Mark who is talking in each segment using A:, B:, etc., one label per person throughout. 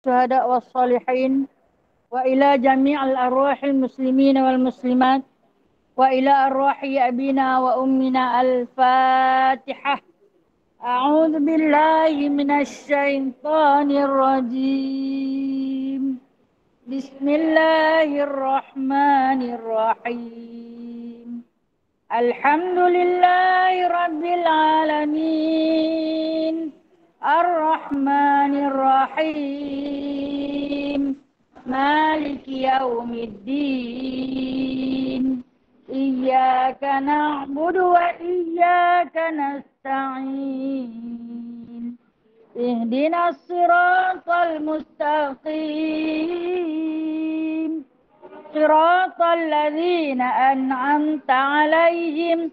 A: والشهداء والصالحين وإلى جميع الأرواح المسلمين والمسلمات وإلى أرواح أبينا وأمنا. الفاتحة. أعوذ بالله من الشيطان الرجيم. بسم الله الرحمن الرحيم. الحمد لله رب العالمين الرحمن الرحيم مالك يوم الدين. إياك نعبد وإياك نستعين. اهدنا الصراط المستقيم صراط الذين أنعمت عليهم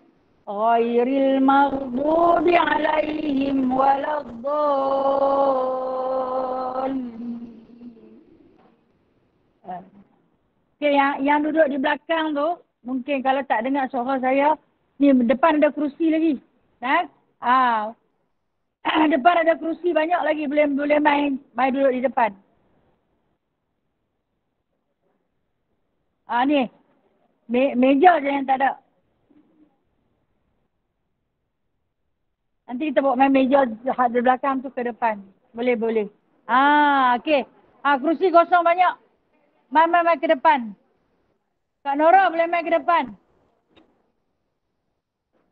A: غير المغضوب عليهم ولا الضالين. Okay, yang duduk di belakang tu, mungkin kalau tak dengar suara saya, ni depan ada kerusi lagi. Kan? Depan ada kerusi banyak lagi, boleh main duduk di depan. Ni. Meja je yang tak ada. Nanti kita bawa main meja di belakang tu ke depan. Boleh. Okey. Kerusi kosong banyak. Main ke depan. Kak Nora boleh main ke depan.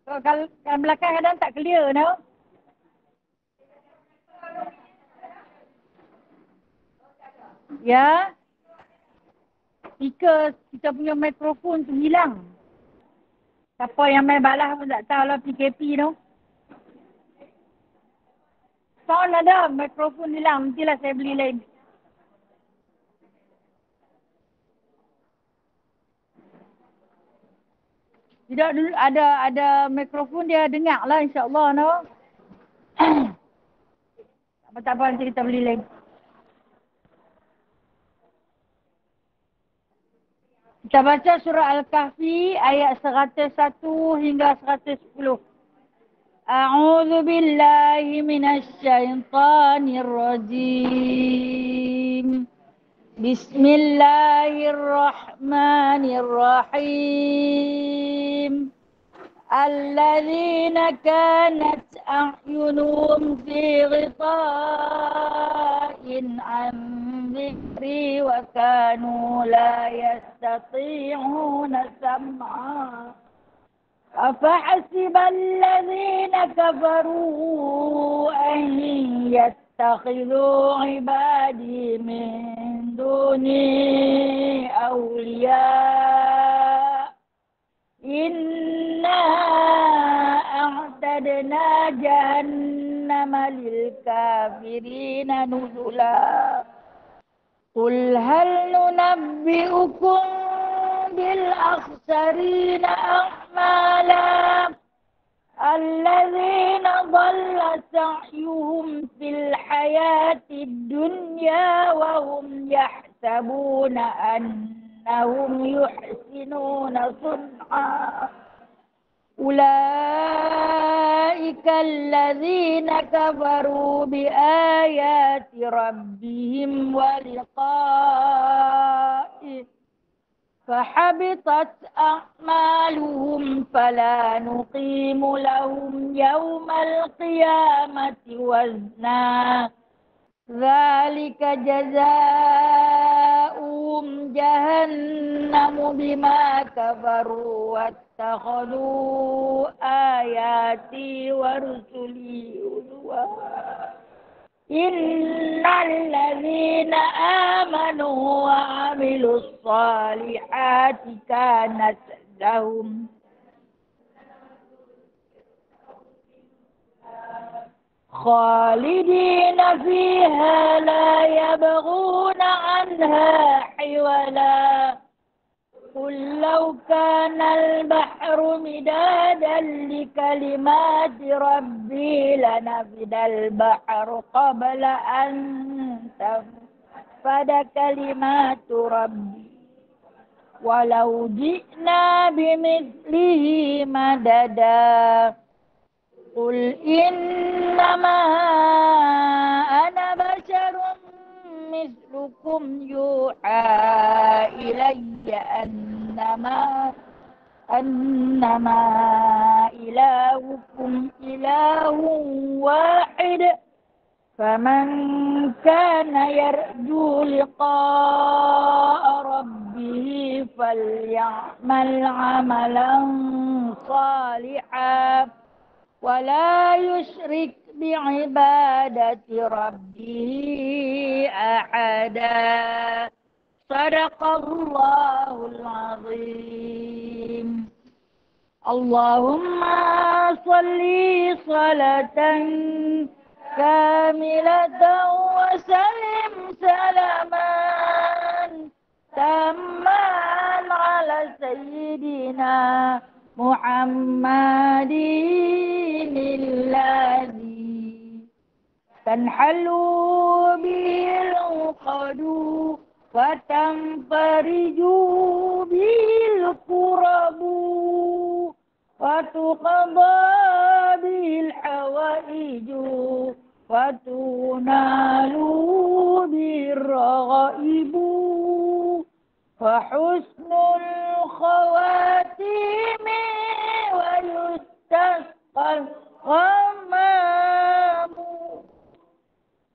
A: Kalau belakang kadang tak clear, no? Ya. Speaker kita punya mikrofon tu hilang. Siapa yang main balas pun tak tahu lah PKP tu. Sound ada, mikrofon hilang. Nantilah saya beli lain. Tidak dulu ada mikrofon dia dengar lah insyaAllah, no? Tak apa, nanti kita beli lain. Kita baca surah Al-Kahfi ayat 101 hingga 110. A'udzu billahi minasy syaithanir rajim. Bismillahirrahmanirrahim. الذين كانت أعينهم في غطاء عن ذكري وكانوا لا يستطيعون سمعا أفحسب الذين كفروا أن يتخذوا عبادي من دوني أولياء إنا أعتدنا جهنم للكافرين نزلا قل هل ننبئكم بالأخسرين أعمالا الذين ضل سعيهم في الحياة الدنيا وهم يحسبون أنهم يحسنون صنعا أولئك الذين كفروا بآيات ربهم ولقائه فحبطت أعمالهم فلا نقيم لهم يوم القيامة وزنا ذلك جزاؤهم جهنم بما كفروا واتخذوا آياتي ورسلي هزوا إن الذين آمنوا وعملوا الصالحات كانت لهم خالدين فيها لا يبغون عنها حولا قل لو كان البحر مدادا لكلمات ربي لنفد البحر قبل أن تنفد كلمات ربي ولو جئنا بمثله مددا قل إنما أنا بشر مثلكم يوحى إلي أنما إلهكم إله واحد فمن كان يرجو لقاء ربه فليعمل عملا صالحا ولا يشرك بعبادة ربه أحدا صدق الله العظيم اللهم صل صلاة كاملة وسلم سلاما تاما على سيدنا محمد الذي تنحل به العقد وتنفرج به الكرب وتقضى به الحوائج وتنال به الرغائب وحسن الخواتيم ويستسقى الغمام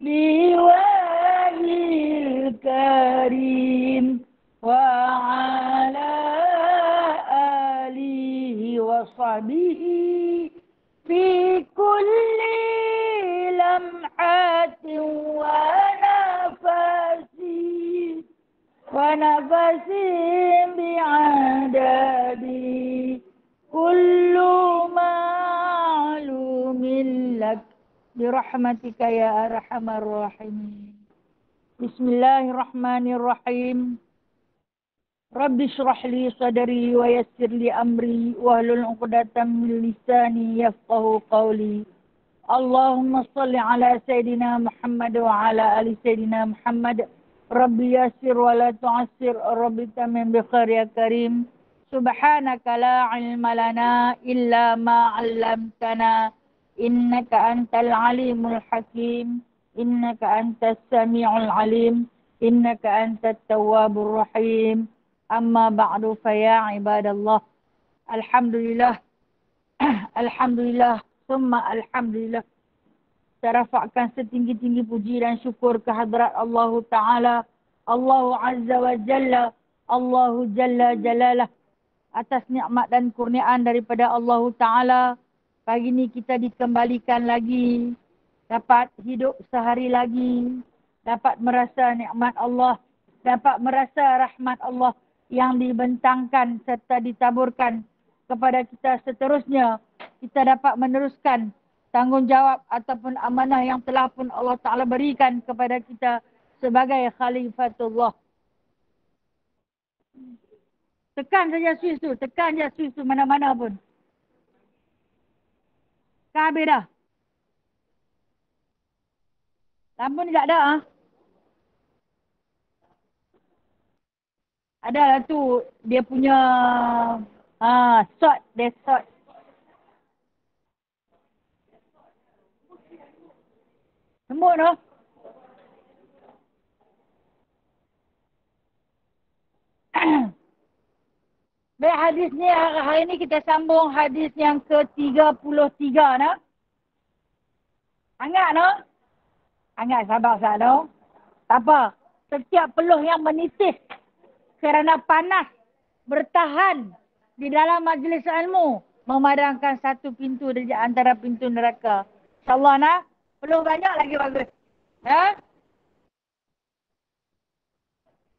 A: بوجه الكريم وعلى آله وصحبه في كل لمحة ونفس بعدد كل معلوم لك برحمتك يا أرحم الراحمين بسم الله الرحمن الرحيم رب اشرح لي صدري ويسر لي أمري واحلل عقدة من لساني يفقه قولي اللهم صل على سيدنا محمد وعلى آل سيدنا محمد ربي يسر ولا تعسر ربي تمم بخير يا كريم سبحانك لا علم لنا إلا ما علمتنا إنك أنت العليم الحكيم إنك أنت السميع العليم إنك أنت التواب الرحيم أما بعد فيا عباد الله الحمد لله الحمد لله ثم الحمد لله. Saya rafakkan setinggi-tinggi puji dan syukur kehadrat Allah Ta'ala, Allahu Azza wa Jalla, Allahu Jalla Jalalah atas nikmat dan kurniaan daripada Allah Ta'ala. Pagi ini kita dikembalikan lagi, dapat hidup sehari lagi, dapat merasa nikmat Allah, dapat merasa rahmat Allah yang dibentangkan serta ditaburkan kepada kita seterusnya. Kita dapat meneruskan tanggungjawab ataupun amanah yang telah pun Allah Ta'ala berikan kepada kita sebagai Khalifatullah. Tekan saja Swiss tu, tekan je Swiss tu mana-mana pun. Habis dah. Lampu ni tak ada ah. Ada lah tu dia punya shot, dia shot. Semut tu. Baik, hadis ni hari ni kita sambung hadis yang ke-33 nah. Hangat no? Hangat sabar no. Tak apa. Setiap peluh yang menitis kerana panas bertahan di dalam majlis ilmu memadamkan satu pintu dari antara pintu neraka. InsyaAllah nah. Peluh banyak lagi bagus. Ya?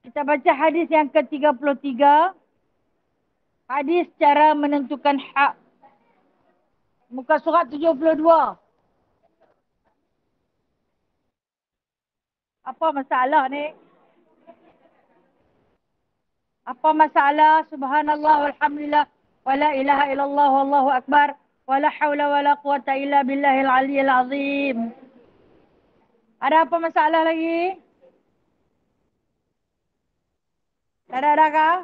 A: Kita baca hadis yang ke-33. Hadis cara menentukan hak. Muka surat 72. Apa masalah ni? Apa masalah? Subhanallah walhamdulillah. Wala ilaha illallah wallahu akbar. Wala hawla wala quwata illa billahil aliyil azim. Ada apa masalah lagi? Tak ada kah?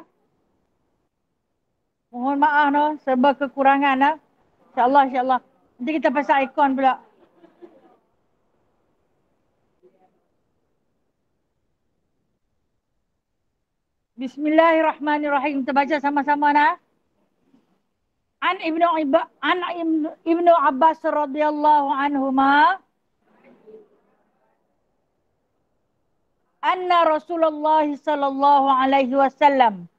A: Mohon maaf no, serba kekurangan lah. InsyaAllah. Nanti kita pasang ikon pula. Bismillahirrahmanirrahim. Kita baca sama-sama nah. Ibnu Abbas radhiyallahu anhuma anna Rasulullah sallallahu alaihi wasallam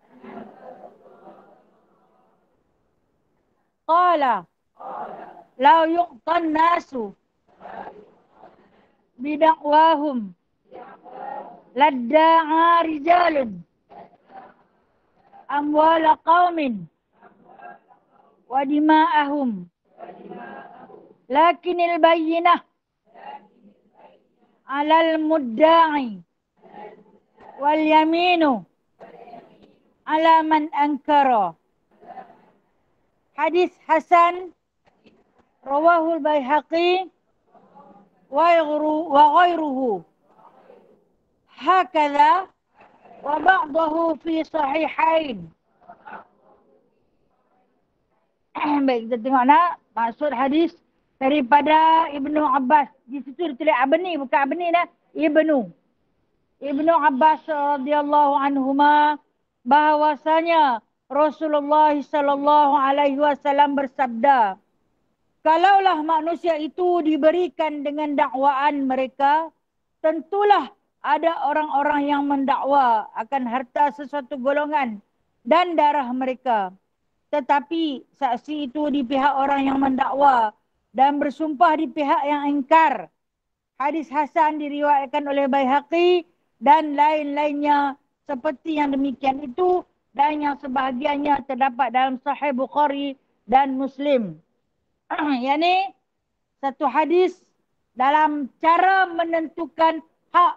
A: qala la yuqtan nasu bidakwahum ladda'a rijalun amwala qaumin wa dima'ahum lakinil bayyinah alal mudda'i wal yaminu ala man ankara. Hadis Hasan rawahul Baihaqi wa ghairuhu hakadha wa ba'dahu fi sahihain. Baik, kita tengok nak maksud hadis daripada Ibnu Abbas. Di situ ditulis Abni, bukan Abni dah. Ibnu Abbas radhiyallahu anhuma bahwasanya Rasulullah sallallahu alaihi wasallam bersabda, kalaulah manusia itu diberikan dengan dakwaan mereka, tentulah ada orang-orang yang mendakwa akan harta sesuatu golongan dan darah mereka. Tetapi saksi itu di pihak orang yang mendakwa dan bersumpah di pihak yang ingkar. Hadis Hasan diriwayatkan oleh Baihaqi dan lain-lainnya seperti yang demikian itu, dan yang sebahagiannya terdapat dalam Sahih Bukhari dan Muslim. Yani satu hadis dalam cara menentukan hak.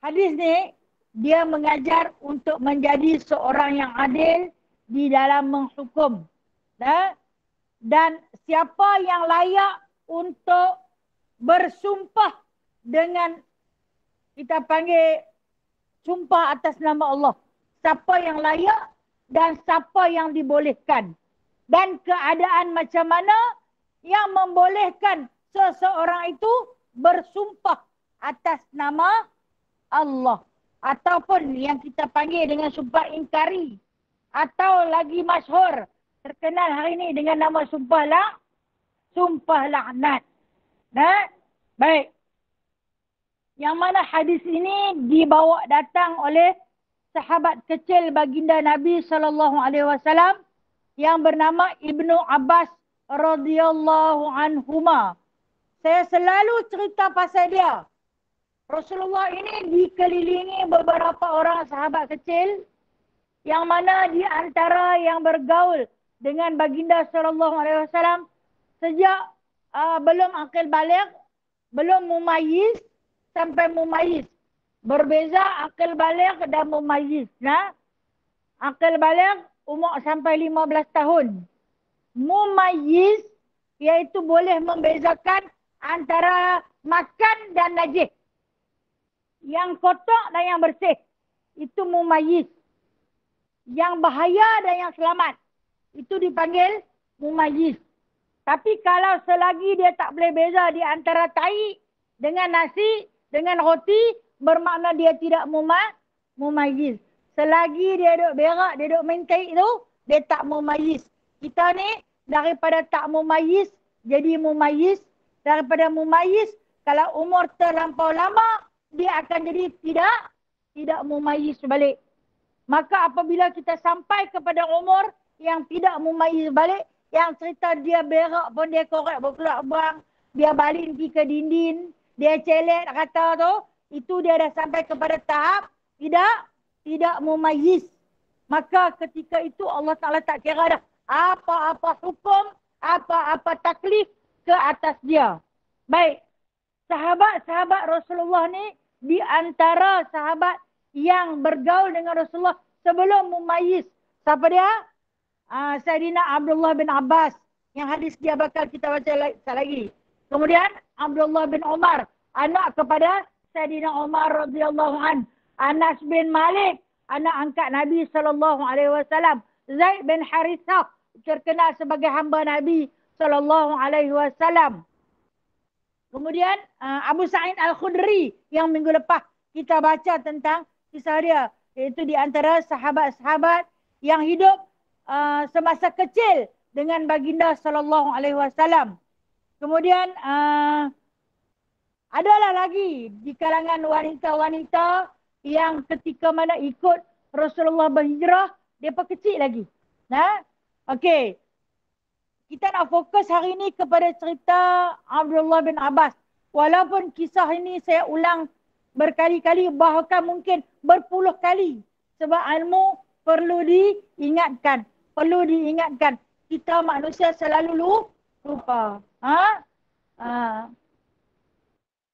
A: Hadis ni dia mengajar untuk menjadi seorang yang adil di dalam menghukum. Dan siapa yang layak untuk bersumpah dengan, kita panggil sumpah atas nama Allah. Siapa yang layak dan siapa yang dibolehkan. Dan keadaan macam mana yang membolehkan seseorang itu bersumpah atas nama Allah. Ataupun yang kita panggil dengan sumpah ingkari. Atau lagi masyhur, terkenal hari ini dengan nama sumpah laknat. Baik. Yang mana hadis ini dibawa datang oleh sahabat kecil baginda Nabi SAW yang bernama Ibnu Abbas radhiyallahu anhuma. Saya selalu cerita pasal dia. Rasulullah ini dikelilingi beberapa orang sahabat kecil yang mana di antara yang bergaul dengan baginda SAW sejak belum akil baligh, belum mumayyiz sampai mumayyiz. Berbeza akil baligh dan mumayyiz. Akil baligh umur sampai 15 tahun. Mumayyiz iaitu boleh membezakan antara makan dan najis. Yang kotor dan yang bersih. Itu mumayyiz. Yang bahaya dan yang selamat. Itu dipanggil mumayyiz. Tapi kalau selagi dia tak boleh beza di antara tai dengan nasi, dengan roti, bermakna dia tidak mumayyiz. Selagi dia duduk berak, dia duduk main tai itu, dia tak mumayyiz. Kita ni daripada tak mumayyiz jadi mumayyiz. Daripada mumayyiz, kalau umur terlampau lama, dia akan jadi tidak mumayyiz balik. Maka apabila kita sampai kepada umur yang tidak mumayyiz balik, yang cerita dia berak pun dia korek berkeluar buang, dia baling pergi ke dinding, dia celet kata tu, itu dia dah sampai kepada tahap tidak mumayyiz. Maka ketika itu Allah Ta'ala tak kira dah apa-apa hukum, apa-apa taklif ke atas dia. Baik, sahabat-sahabat Rasulullah ni di antara sahabat yang bergaul dengan Rasulullah sebelum mumayyiz. Siapa dia? Sayyidina Abdullah bin Abbas. Yang hadis dia bakal kita baca lagi. Kemudian Abdullah bin Umar, anak kepada Sayyidina Umar radhiyallahu an. Anas bin Malik, anak angkat Nabi SAW. Zaid bin Harithah, terkenal sebagai hamba Nabi SAW. Kemudian Abu Sa'id Al-Khudri yang minggu lepas kita baca tentang kisah dia. Iaitu di antara sahabat-sahabat yang hidup semasa kecil dengan baginda sallallahu alaihi wasallam. Kemudian adalah lagi di kalangan wanita-wanita yang ketika mana ikut Rasulullah berhijrah, mereka kecil lagi. Nah, okey. Kita nak fokus hari ini kepada cerita Abdullah bin Abbas. Walaupun kisah ini saya ulang berkali-kali, bahkan mungkin berpuluh kali. Sebab ilmu perlu diingatkan. Perlu diingatkan. Kita manusia selalu lupa.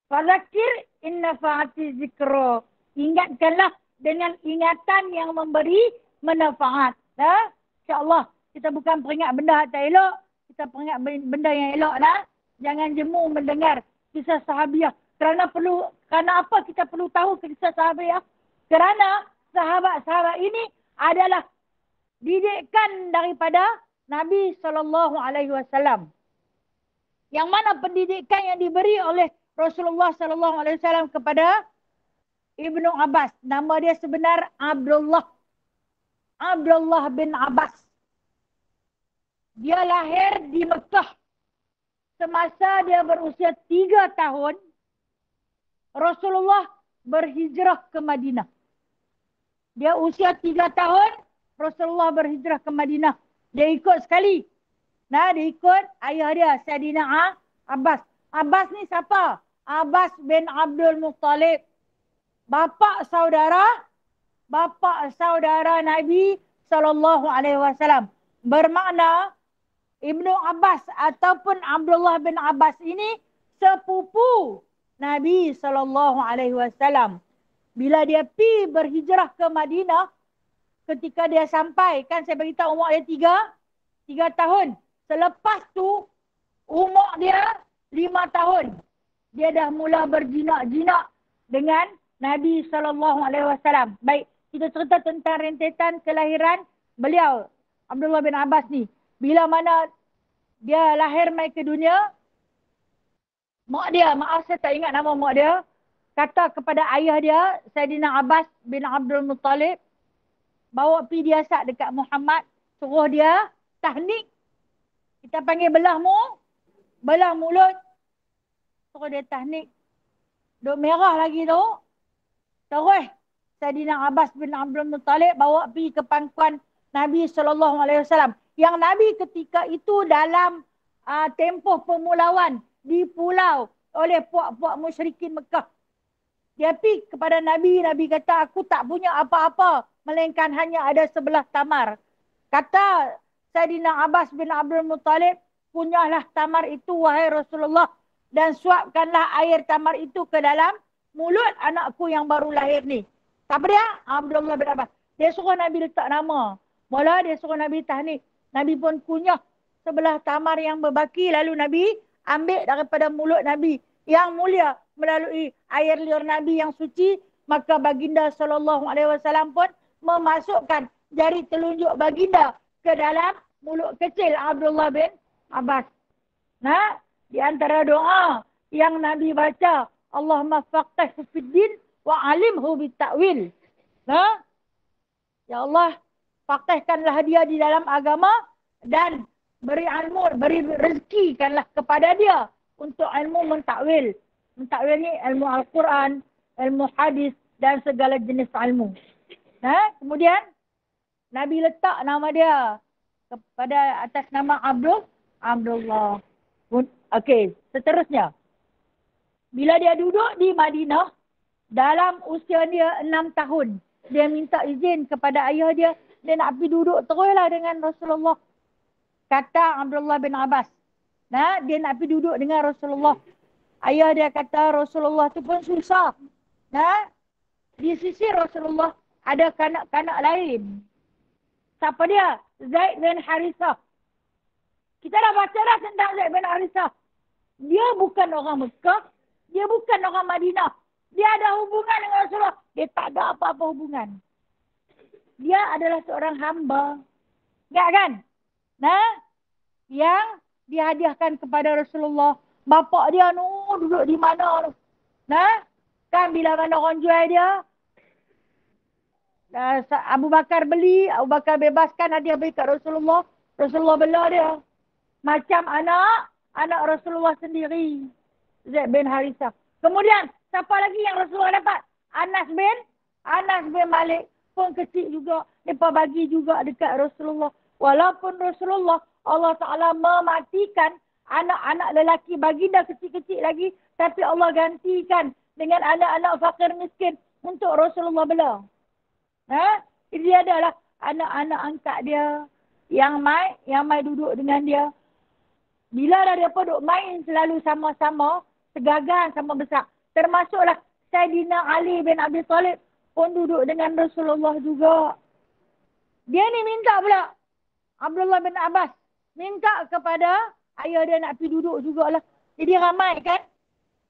A: Fadzakir inna fa'ati zikra. Ingatkanlah dengan ingatan yang memberi manfaat. InsyaAllah. Kita bukan peringat benda tak elok. Kita peringat benda yang elok lah. Jangan jemu mendengar kisah sahabiah. Kerana apa kita perlu tahu kisah sahabiah? Kerana sahabat-sahabat ini adalah didikan daripada Nabi SAW. Yang mana pendidikan yang diberi oleh Rasulullah SAW kepada Ibnu Abbas. Nama dia sebenar Abdullah. Abdullah bin Abbas. Dia lahir di Mekah. Semasa dia berusia 3 tahun, Rasulullah berhijrah ke Madinah. Dia usia 3 tahun, Rasulullah berhijrah ke Madinah. Dia ikut sekali. Dia ikut ayah dia, Sayyidina Abbas. Abbas ni siapa? Abbas bin Abdul Muttalib. Bapa saudara Nabi SAW. Bermakna Ibnu Abbas ataupun Abdullah bin Abbas ini sepupu Nabi SAW. Bila dia pergi berhijrah ke Madinah, ketika dia sampai, kan saya beritahu umur dia 3 tahun. Selepas tu, umur dia 5 tahun. Dia dah mula berjinak-jinak dengan Nabi SAW. Baik, kita cerita tentang rentetan kelahiran beliau, Abdullah bin Abbas ni. Bila mana dia lahir mai ke dunia, mak dia, maaf saya tak ingat nama mak dia, kata kepada ayah dia, Sayyidina Abbas bin Abdul Muttalib, bawa pergi dia sat dekat Muhammad, suruh dia tahnik. Kita panggil belah mulut, suruh dia tahnik. Duk merah lagi tu. Terus Sayyidina Abbas bin Abdul Muttalib bawa pergi ke pangkuan Nabi SAW. Yang Nabi ketika itu dalam tempoh pemulauan di pulau oleh puak-puak musyrikin Mekah. Dia pergi kepada Nabi, Nabi kata, aku tak punya apa-apa, melainkan hanya ada 11 tamar. Kata Sayyidina Abbas bin Abdul Muttalib, punyalah tamar itu wahai Rasulullah, dan suapkanlah air tamar itu ke dalam mulut anakku yang baru lahir ni. Siapa dia? Abdullah bin Abbas. Dia suruh Nabi letak nama. Mula dia suruh Nabi tahnik. Nabi pun kunyah sebelah tamar yang berbaki, lalu Nabi ambil daripada mulut Nabi yang mulia melalui air liur Nabi yang suci, maka baginda SAW pun memasukkan jari telunjuk baginda ke dalam mulut kecil Abdullah bin Abbas. Di antara doa yang Nabi baca, Allahumma faqihhu fiddin wa alimhu bitta'wil. Ya Allah, faqihkanlah dia di dalam agama dan beri ilmu, beri rezekikanlah kepada dia untuk ilmu mentakwil. Mentakwil ni ilmu Al-Quran, ilmu hadis dan segala jenis ilmu. Kemudian Nabi letak nama dia kepada atas nama Abdullah. Okey, seterusnya. Bila dia duduk di Madinah, dalam usia dia 6 tahun, dia minta izin kepada ayah dia nak pergi duduk teruslah dengan Rasulullah. Kata Abdullah bin Abbas, dia nak pergi duduk dengan Rasulullah. Ayah dia kata Rasulullah tu pun susah. Di sisi Rasulullah ada kanak-kanak lain. Siapa dia? Zaid bin Harithah. Kita dah baca dah tentang Zaid bin Harithah. Dia bukan orang Mekah. Dia bukan orang Madinah. Dia ada hubungan dengan Rasulullah. Dia tak ada apa-apa hubungan. Dia adalah seorang hamba. Enggak kan? Yang dihadiahkan kepada Rasulullah. Bapak dia duduk di mana tu. Kan bila mana orang jual dia, Abu Bakar beli, Abu Bakar bebaskan, hadiah beri kat Rasulullah. Rasulullah bela dia. Macam anak Rasulullah sendiri. Zaid bin Harithah. Kemudian, siapa lagi yang Rasulullah dapat? Anas bin Malik pun kecil juga. Mereka bagi juga dekat Rasulullah. Walaupun Rasulullah, Allah Ta'ala mematikan anak-anak lelaki baginda kecil-kecil lagi. Tapi Allah gantikan dengan anak-anak fakir miskin untuk Rasulullah bela. Dia adalah anak-anak angkat dia. Yang mai duduk dengan dia. Bila dah dia duduk main selalu sama-sama, segagan sama besar. Termasuklah Sayyidina Ali bin Abi Talib pun duduk dengan Rasulullah juga. Dia ni minta pula. Abdullah bin Abbas minta kepada ayah dia nak pergi duduk jugalah. Jadi ramai kan?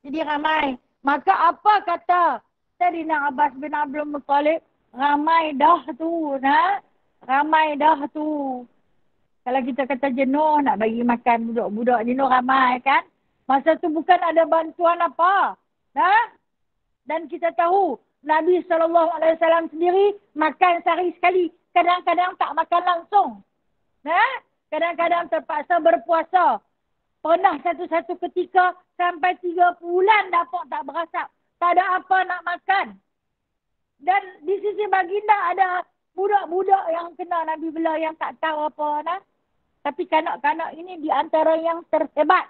A: Jadi ramai. Maka apa kata Sayyidina Abbas bin Abdul Muttalib? Ramai dah tu. Ramai dah tu. Kalau kita kata jenuh nak bagi makan budak-budak jenuh ramai kan. Masa tu bukan ada bantuan apa. Dan kita tahu Nabi SAW sendiri makan sehari sekali. Kadang-kadang tak makan langsung. Kadang-kadang terpaksa berpuasa. Pernah satu-satu ketika sampai 3 bulan dapur tak berasap. Tak ada apa nak makan. Dan di sisi baginda ada budak-budak yang kena Nabi bela yang tak tahu apa. Tapi kanak-kanak ini di antara yang terhebat.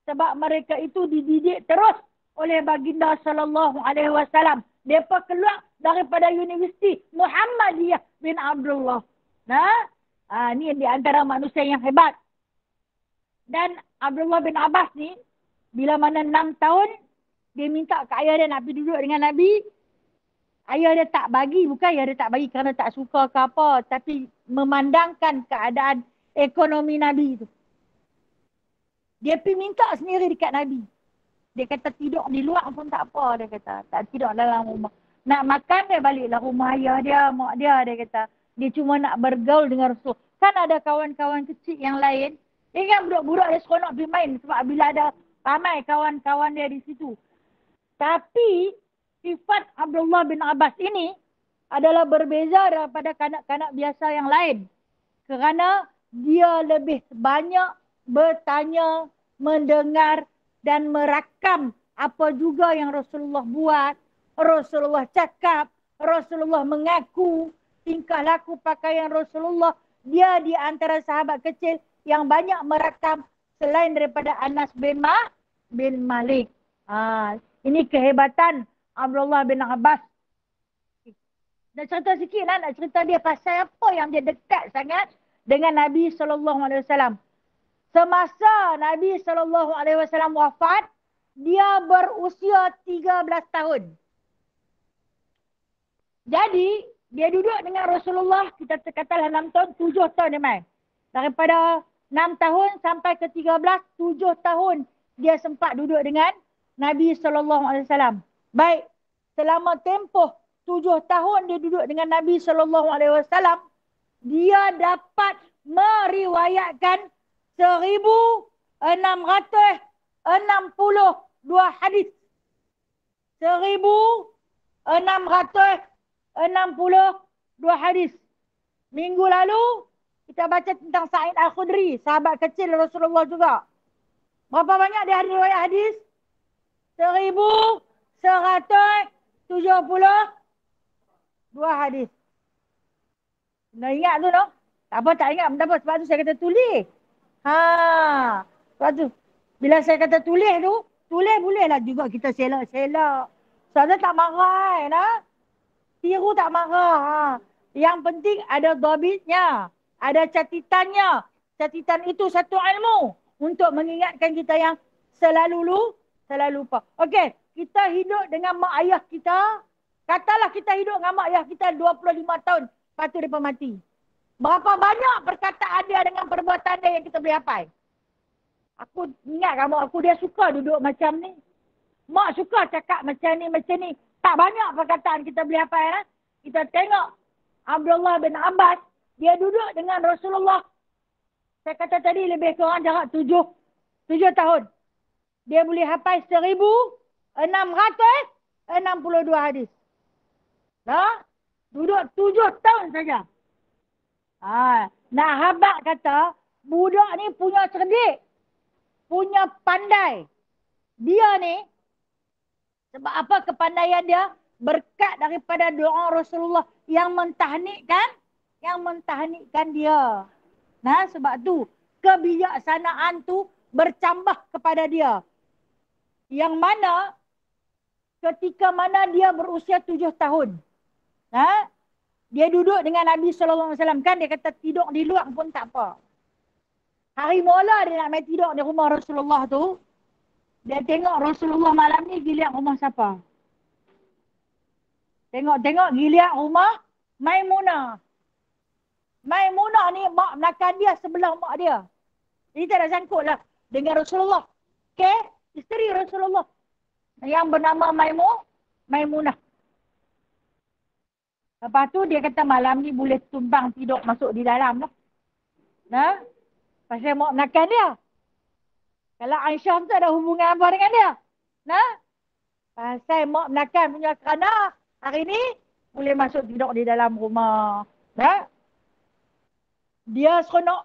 A: Sebab mereka itu dididik terus oleh baginda SAW. Mereka keluar daripada Universiti Muhammadiyah bin Abdullah. Ini di antara manusia yang hebat. Dan Abdullah bin Abbas ni, bila mana 6 tahun, dia minta ke ayah dia nak pergi duduk dengan Nabi. Ayah dia tak bagi, bukan ayah dia tak bagi kerana tak suka ke apa. Tapi memandangkan keadaan ekonomi Nabi itu. Dia pergi minta sendiri dekat Nabi. Dia kata tidur di luar pun tak apa, dia kata. Tak tidur dalam rumah. Nak makan dia baliklah rumah ayah dia, mak dia kata. Dia cuma nak bergaul dengan Rasul. Kan ada kawan-kawan kecil yang lain. Dia kan budak-budak dia seronok pergi main. Sebab bila ada ramai kawan-kawan dia di situ. Tapi sifat Abdullah bin Abbas ini adalah berbeza daripada kanak-kanak biasa yang lain. Kerana dia lebih banyak bertanya, mendengar dan merakam apa juga yang Rasulullah buat. Rasulullah cakap, Rasulullah mengaku, tingkah laku pakaian Rasulullah. Dia di antara sahabat kecil yang banyak merakam selain daripada Anas bin Malik. Ini kehebatan Abdullah bin Abbas. Nak cerita sikit lah. Nak cerita dia pasal apa yang dia dekat sangat dengan Nabi SAW. Semasa Nabi SAW wafat, dia berusia 13 tahun. Jadi, dia duduk dengan Rasulullah, kita katalah 6 tahun, 7 tahun dia main. Daripada 6 tahun sampai ke 13, 7 tahun dia sempat duduk dengan Nabi SAW. Baik, selama tempoh 7 tahun dia duduk dengan Nabi SAW, dia dapat meriwayatkan 1662 hadis. 1662 hadis. Minggu lalu kita baca tentang Sa'id Al-Khudri, sahabat kecil Rasulullah juga. Berapa banyak dia ada riwayat hadis? 1172 hadis. Nak ingat tu no? Tak apa, tak ingat. Tak apa, sebab tu saya kata tulis. Sebab tu, bila saya kata tulis tu, tulis bolehlah juga kita selak-selak. Sebab tu tak marah tiru tak marah. Yang penting ada dhabitnya. Ada catitannya. Catitan itu satu ilmu. Untuk mengingatkan kita yang selalu lupa. Okey, kita hidup dengan mak ayah kita. Katalah kita hidup dengan mak ayah kita 25 tahun. Lepas tu mereka mati. Berapa banyak perkataan dia dengan perbuatan dia yang kita boleh hafal? Aku ingat kan mak aku dia suka duduk macam ni. Mak suka cakap macam ni. Tak banyak perkataan kita boleh hafal. Kita tengok Abdullah bin Abbas. Dia duduk dengan Rasulullah. Saya kata tadi lebih kurang jarak 7 tahun. Dia boleh hafal 1662 hadis. Duduk 7 tahun saja. Nak habak kata, budak ni punya cerdik. Punya pandai. Dia ni, sebab apa kepandaian dia? Berkat daripada doa Rasulullah yang mentahnikkan dia. Nah, sebab tu kebijaksanaan tu bercambah kepada dia. Yang mana ketika mana dia berusia 7 tahun. Dia duduk dengan Nabi SAW. Kan dia kata tidur di luar pun tak apa. Hari mula dia nak main tidur di rumah Rasulullah tu. Dia tengok Rasulullah malam ni giliat rumah siapa? Tengok giliat rumah Maimunah. Maimunah ni mak menakan dia sebelah mak dia. Jadi tak ada sangkut lah dengan Rasulullah. Okay? Isteri Rasulullah. Yang bernama Maimunah. Lepas tu dia kata malam ni boleh tumbang tidur masuk di dalam lah. Pasal mak menakan dia. Kalau Aisyah tu ada hubungan apa dengan dia? Pasal mak menakan punya kerana hari ni boleh masuk tidur di dalam rumah. Dia seronok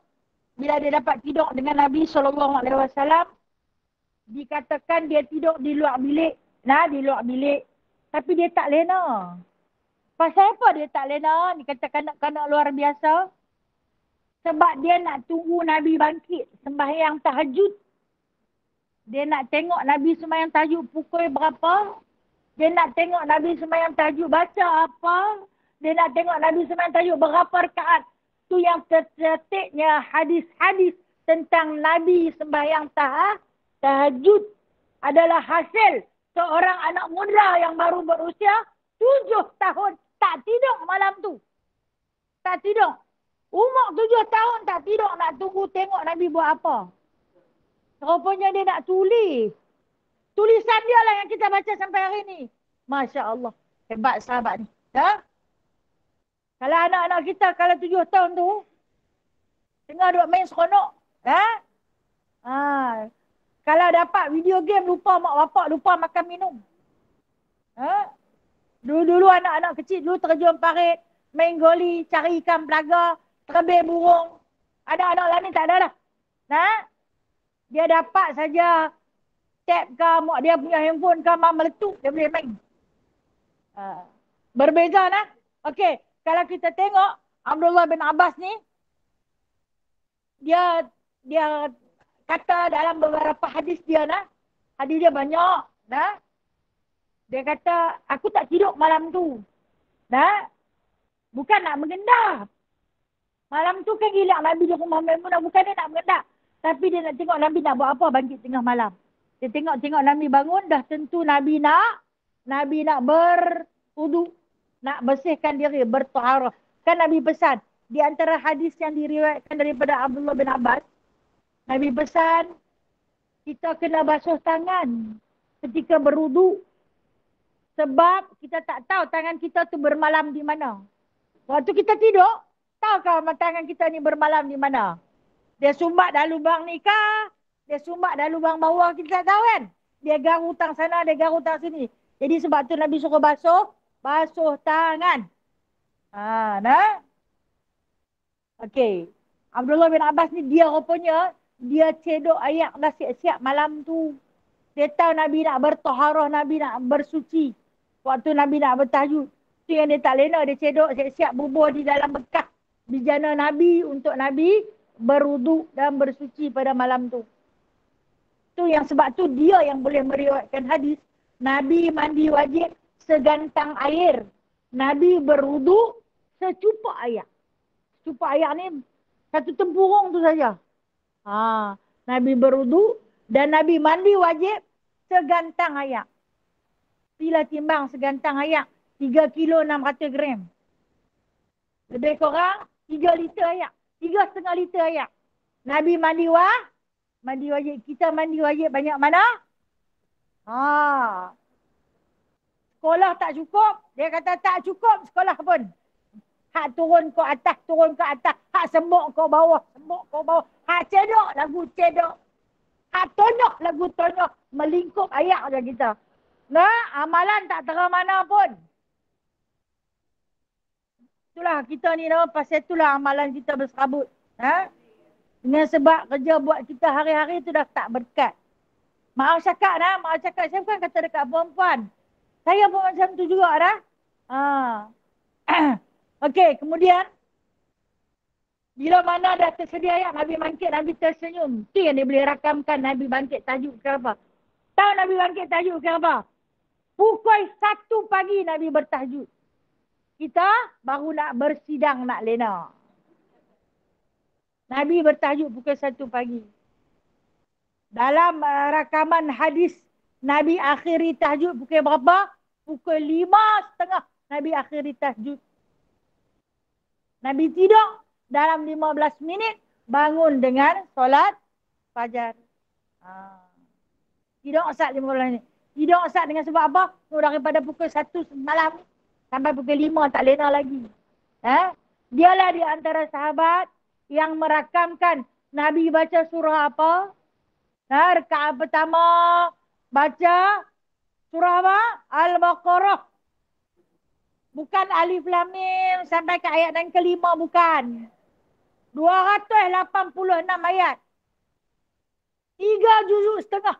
A: bila dia dapat tidur dengan Nabi SAW. Dikatakan dia tidur di luar bilik. Di luar bilik. Tapi dia tak lena. Pasal apa dia tak lena? Dia kata kanak-kanak luar biasa. Sebab dia nak tunggu Nabi bangkit sembahyang tahajud. Dia nak tengok Nabi sembahyang tahajud pukul berapa. Dia nak tengok Nabi sembahyang tahajud baca apa. Dia nak tengok Nabi sembahyang tahajud berapa rakaat. Tu yang tercetiknya hadis-hadis tentang Nabi sembahyang tahajud adalah hasil seorang anak muda yang baru berusia 7 tahun. Tak tidur malam tu. Tak tidur. Umur 7 tahun tak tidur nak tunggu tengok Nabi buat apa. Rupanya dia nak tulis. Tulisan dia lah yang kita baca sampai hari ni. Masya Allah. Hebat sahabat ni. Kalau anak-anak kita kalau 7 tahun tu. Tengah duk main seronok. Kalau dapat video game lupa mak bapak, lupa makan minum. Dulu-dulu anak-anak kecil dulu terjun parit. Main goli, cari ikan pelaga. Terbih burung. Anak-anak lain ni tak ada dah. Dia dapat saja tab ke, mak dia punya handphone ke, mak meletup, dia boleh main. Berbeza nah. Okey, kalau kita tengok Abdullah bin Abbas ni, dia kata dalam beberapa hadis dia hadis dia banyak dia kata aku tak tidur malam tu. Bukan nak mengendap. Malam tu kan gila Nabi di rumah Maimunah, bukan dia nak mengendap. Tapi dia nak tengok Nabi nak buat apa bangkit tengah malam. Dia tengok Nabi bangun, dah tentu Nabi nak berwudu. Nak bersihkan diri, bertaharah. Kan Nabi pesan, di antara hadis yang diriwayatkan daripada Abdullah bin Abbas, Nabi pesan, kita kena basuh tangan ketika berwudu. Sebab kita tak tahu tangan kita tu bermalam di mana. Waktu kita tidur, tahukah tangan kita ni bermalam di mana? Dia sumbat dalam lubang ni kah? Dia sumbat dalam lubang bawah, kita tak tahu kan? Dia garu tang sana, dia garu tang sini. Jadi sebab tu Nabi suruh basuh tangan. Okey. Abdullah bin Abbas ni dia rupanya, dia cedok ayat dah siap-siap malam tu. Dia tahu Nabi nak bertaharah, Nabi nak bersuci. Waktu Nabi nak bertahajud. Tu yang dia tak lena, dia cedok siap-siap bubur di dalam bekas bijana Nabi untuk Nabi berwuduk dan bersuci pada malam tu. Tu yang sebab tu dia yang boleh meriwayatkan hadis. Nabi mandi wajib segantang air. Nabi berwuduk secupak air. Secupak air ni satu tempurung tu saja. Nabi berwuduk dan Nabi mandi wajib segantang air. Bila timbang segantang air 3 kilo 600 gram. Lebih kurang 3 liter air. 3,5 liter air. Nabi mandi wajib. Kita mandi wajib banyak mana? Sekolah tak cukup. Dia kata tak cukup sekolah pun. Hak turun ke atas. Hak sembuk ke bawah. Hak cedok lagu cedok. Hak tonok lagu tonok. Melingkup air je kita. Amalan tak terang mana pun. Itulah kita ni nama, pasal itulah amalan kita berserabut. Ha? Dengan sebab kerja buat kita hari-hari tu dah tak berkat. Maaf cakap dah, maaf cakap. Saya bukan kata dekat perempuan. Saya pun macam tu juga dah. Ha. Okey, kemudian bila mana dah tersedia ayat Nabi bangkit, Nabi tersenyum. Itu yang dia boleh rakamkan Nabi bangkit tajuk kenapa. Tahu Nabi bangkit tajuk kenapa? Pukul 1 pagi Nabi bertahajud. Kita baru nak bersidang nak lena. Nabi bertahajud pukul 1 pagi. Dalam rakaman hadis, Nabi akhiri tahajud pukul berapa? Pukul 5.30 Nabi akhiri tahajud. Nabi tidur dalam 15 minit, bangun dengan solat fajar. Tidur asal 15 minit. Tidur asal dengan sebab apa? Daripada pukul 1 malam sampai pukul 5 tak lena lagi. Dialah di antara sahabat yang merakamkan Nabi baca surah apa? Rakaat pertama baca surah apa? Al-Baqarah. Bukan Alif Lam Mim sampai ke ayat yang kelima, bukan. 286 ayat. 3 juzuk setengah.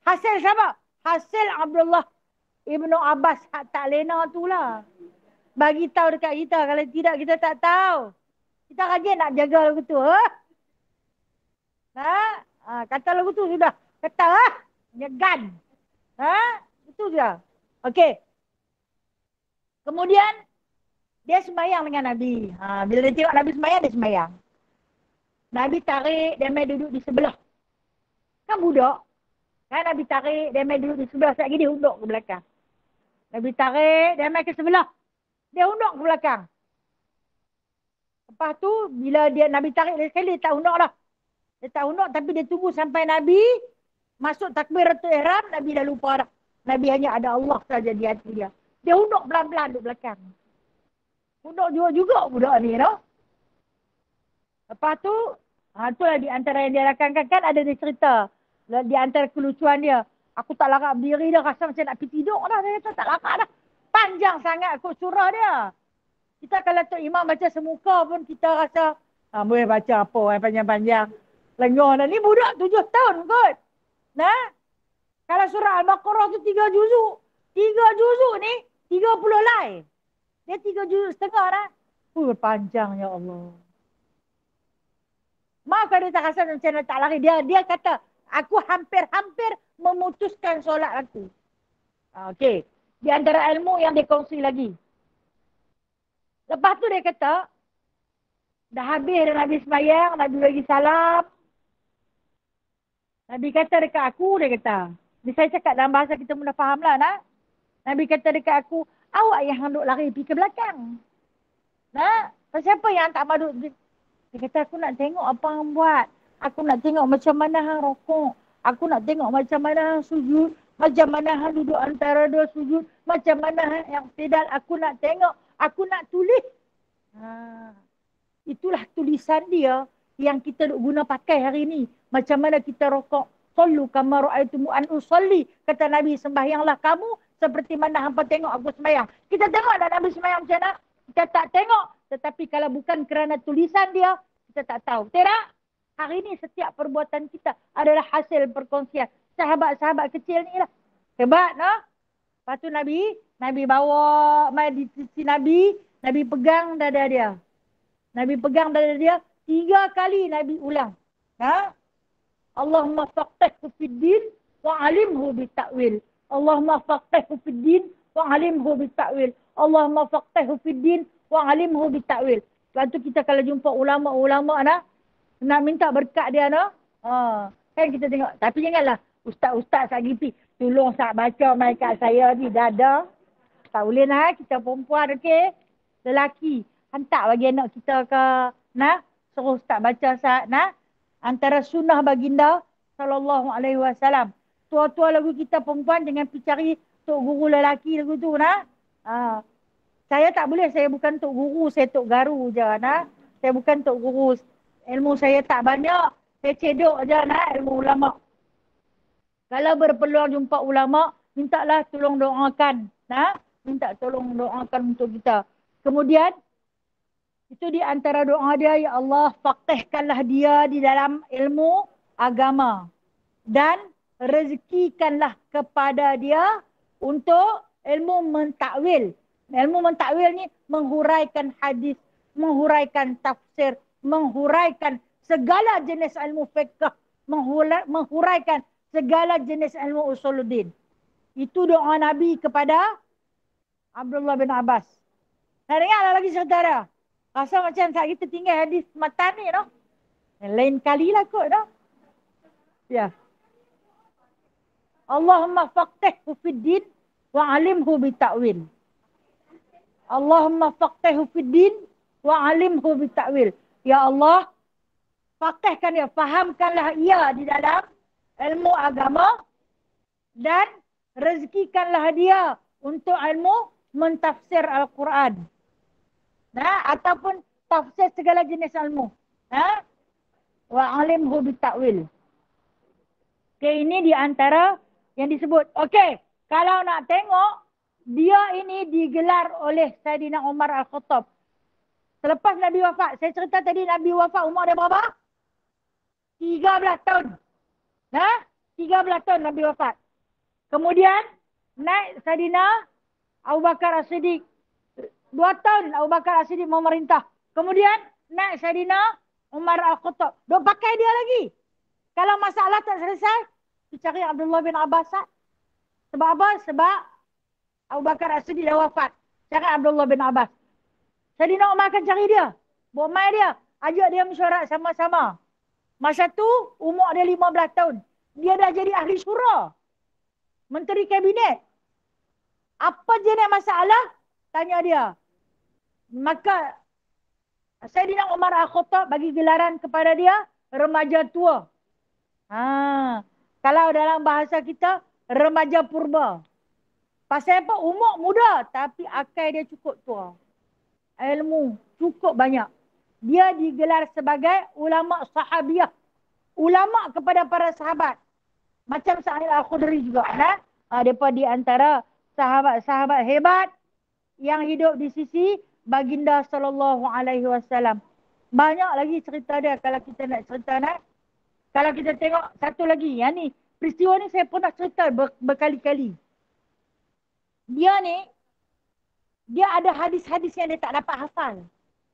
A: Hasil siapa? Hasil Abdullah Ibnu Abbas tak lena tu lah. Bagi tahu dekat kita. Kalau tidak, kita tak tahu. Kita rajin nak jaga lagu tu. Kata lagu tu sudah. Kata nyegan. Itu sudah. Okey. Kemudian dia sembahyang dengan Nabi. Bila dia tengok Nabi sembahyang, dia sembahyang. Nabi tarik, dia main duduk di sebelah. Kan budak. Kan Nabi tarik, dia main duduk di sebelah. Sekejap lagi dia unduk ke belakang. Nabi tarik, dia main ke sebelah. Dia unduk ke belakang. Lepas tu, bila Nabi tarik dia sekali, dia tak unduk dah. Dia tak unduk, tapi dia tunggu sampai Nabi masuk takbiratul ihram, Nabi dah lupa dah. Nabi hanya ada Allah saja di hati dia. Dia unduk pelan-pelan duduk belakang. Unduk juga budak ni, no? Lepas tu, itulah di antara yang dia rakamkan, kan ada dia cerita. Di antara kelucuan dia. Aku tak larat berdiri dah, rasa macam nak pergi tidur dah. Dia kata tak larat dah. Panjang sangat kot surah dia. Kita kalau Tok Imam baca semuka pun kita rasa, boleh baca apa yang panjang-panjang. Lengah dah. Ni budak 7 tahun kot. Kalau surah Al-Baqarah tu 3 juzuk. 3 juzuk ni 30 lai. Dia 3 juzuk setengah dah. Panjang ya Allah. Maaf dia tak rasa macam nak tak lari. Dia kata, aku hampir-hampir memutuskan solat aku. Okey. Di antara ilmu yang dia kongsi lagi. Lepas tu dia kata, dah habis dah Nabi sembahyang, Nabi bagi salam. Nabi kata dekat aku, dia kata. Ni saya cakap dalam bahasa kita mudah faham lah. Nabi kata dekat aku, awak yang duk lari pergi ke belakang. Siapa yang tak maduk? Dia kata, aku nak tengok apa hang buat. Aku nak tengok macam mana hang rokok. Aku nak tengok macam mana hang sujud. Macam mana hang duduk antara dua sujud. Macam mana hang yang pedal. Aku nak tengok. Aku nak tulis. Itulah tulisan dia yang kita guna pakai hari ni. Macam mana kita rokok. Sallu kama ra'aitumu an usalli. Kata Nabi, sembahyanglah kamu seperti mana hampa tengok aku sembahyang. Kita tengok dah Nabi sembahyang macam mana? Kita tak tengok. Tetapi kalau bukan kerana tulisan dia, kita tak tahu. Tidak? Hari ini setiap perbuatan kita adalah hasil perkongsian sahabat-sahabat kecil ni lah. Hebat, no? Lepas tu Nabi bawa di sisi Nabi pegang dada dia. Nabi pegang dada dia, 3 kali Nabi ulang. Allahumma faqihhu fid din wa alimhu bitakwil. Allahumma faqihhu fid din wa alimhu bitakwil. Allahumma faqihhu fid din wa alimhu bitakwil. Lepas tu kita kalau jumpa ulama-ulama nak minta berkat dia kan kita tengok. Tapi janganlah ustaz-ustaz sagipi tolong sak baca mai kat saya ni dada. Tak boleh kita perempuan okey. Lelaki hantar bagi anak kita ke suruh ustaz baca sak antara sunnah baginda sallallahu alaihi wasallam. Tua-tua lagu kita perempuan jangan pergi cari tok guru lelaki lagu tu Saya tak boleh, saya bukan tok guru, saya tok garu je Saya bukan tok guru. Ilmu saya tak banyak. Saya cedok je ilmu ulama. Kalau berpeluang jumpa ulama, mintalah tolong doakan. minta tolong doakan untuk kita. Kemudian itu di antara doa dia, ya Allah, faqihkanlah dia di dalam ilmu agama dan rezekikanlah kepada dia untuk ilmu mentakwil. Ilmu mentakwil ni menghuraikan hadis, menghuraikan tafsir, menghuraikan segala jenis ilmu fiqh, menghuraikan segala jenis ilmu usuluddin. Itu doa Nabi kepada Abdullah bin Abbas. Nak dengar lagi saudara? Rasa macam saat kita tinggal hadis matan ni, no? Lain kali lah kot, no? Ya. Allahumma faqihhu fid din wa alimhu bita'wil. Allahumma faqihhu fid din wa alimhu bita'wil. Ya Allah, faqihkan dia, fahamkanlah ia di dalam ilmu agama dan rezekikanlah dia untuk ilmu mentafsir Al-Quran. Nah, ataupun tafsir segala jenis ilmu. Ha? Wa alimhu bita'wil. Okay, ini di antara yang disebut. Okey, kalau nak tengok, dia ini digelar oleh Saidina Umar Al-Khattab. Selepas Nabi wafat, saya cerita tadi Nabi wafat umur dia berapa? 13 tahun. Nah, 13 tahun Nabi wafat. Kemudian, naik Saidina Abu Bakar As-Siddiq. 2 tahun Abu Bakar As-Siddiq memerintah. Kemudian, naik Saidina Umar Al-Khattab. Duk pakai dia lagi. Kalau masalah tak selesai, cari Abdullah bin Abbas. Sebab apa? Sebab Abu Bakar As-Siddiq dah wafat. Cari Abdullah bin Abbas. Saidina Umar akan cari dia. Bomai dia. Ajak dia mesyuarat sama-sama. Masa tu, umur dia 15 tahun. Dia dah jadi ahli syura. Menteri kabinet. Apa jenis masalah? Tanya dia. Maka, Saidina Umar Al-Khattab bagi gelaran kepada dia, remaja tua. Kalau dalam bahasa kita, remaja purba. Pasal apa? Umur muda, tapi akal dia cukup tua. Ilmu cukup banyak. Dia digelar sebagai ulama sahabiah. Ulama kepada para sahabat. Macam Sa'id Al-Khudri juga. Mereka di antara sahabat-sahabat hebat yang hidup di sisi baginda sallallahu alaihi wasallam. Banyak lagi cerita dia kalau kita nak cerita. Kalau kita tengok satu lagi. Yang ni, peristiwa ni saya pernah cerita berkali-kali. Dia ada hadis-hadis yang dia tak dapat hafal.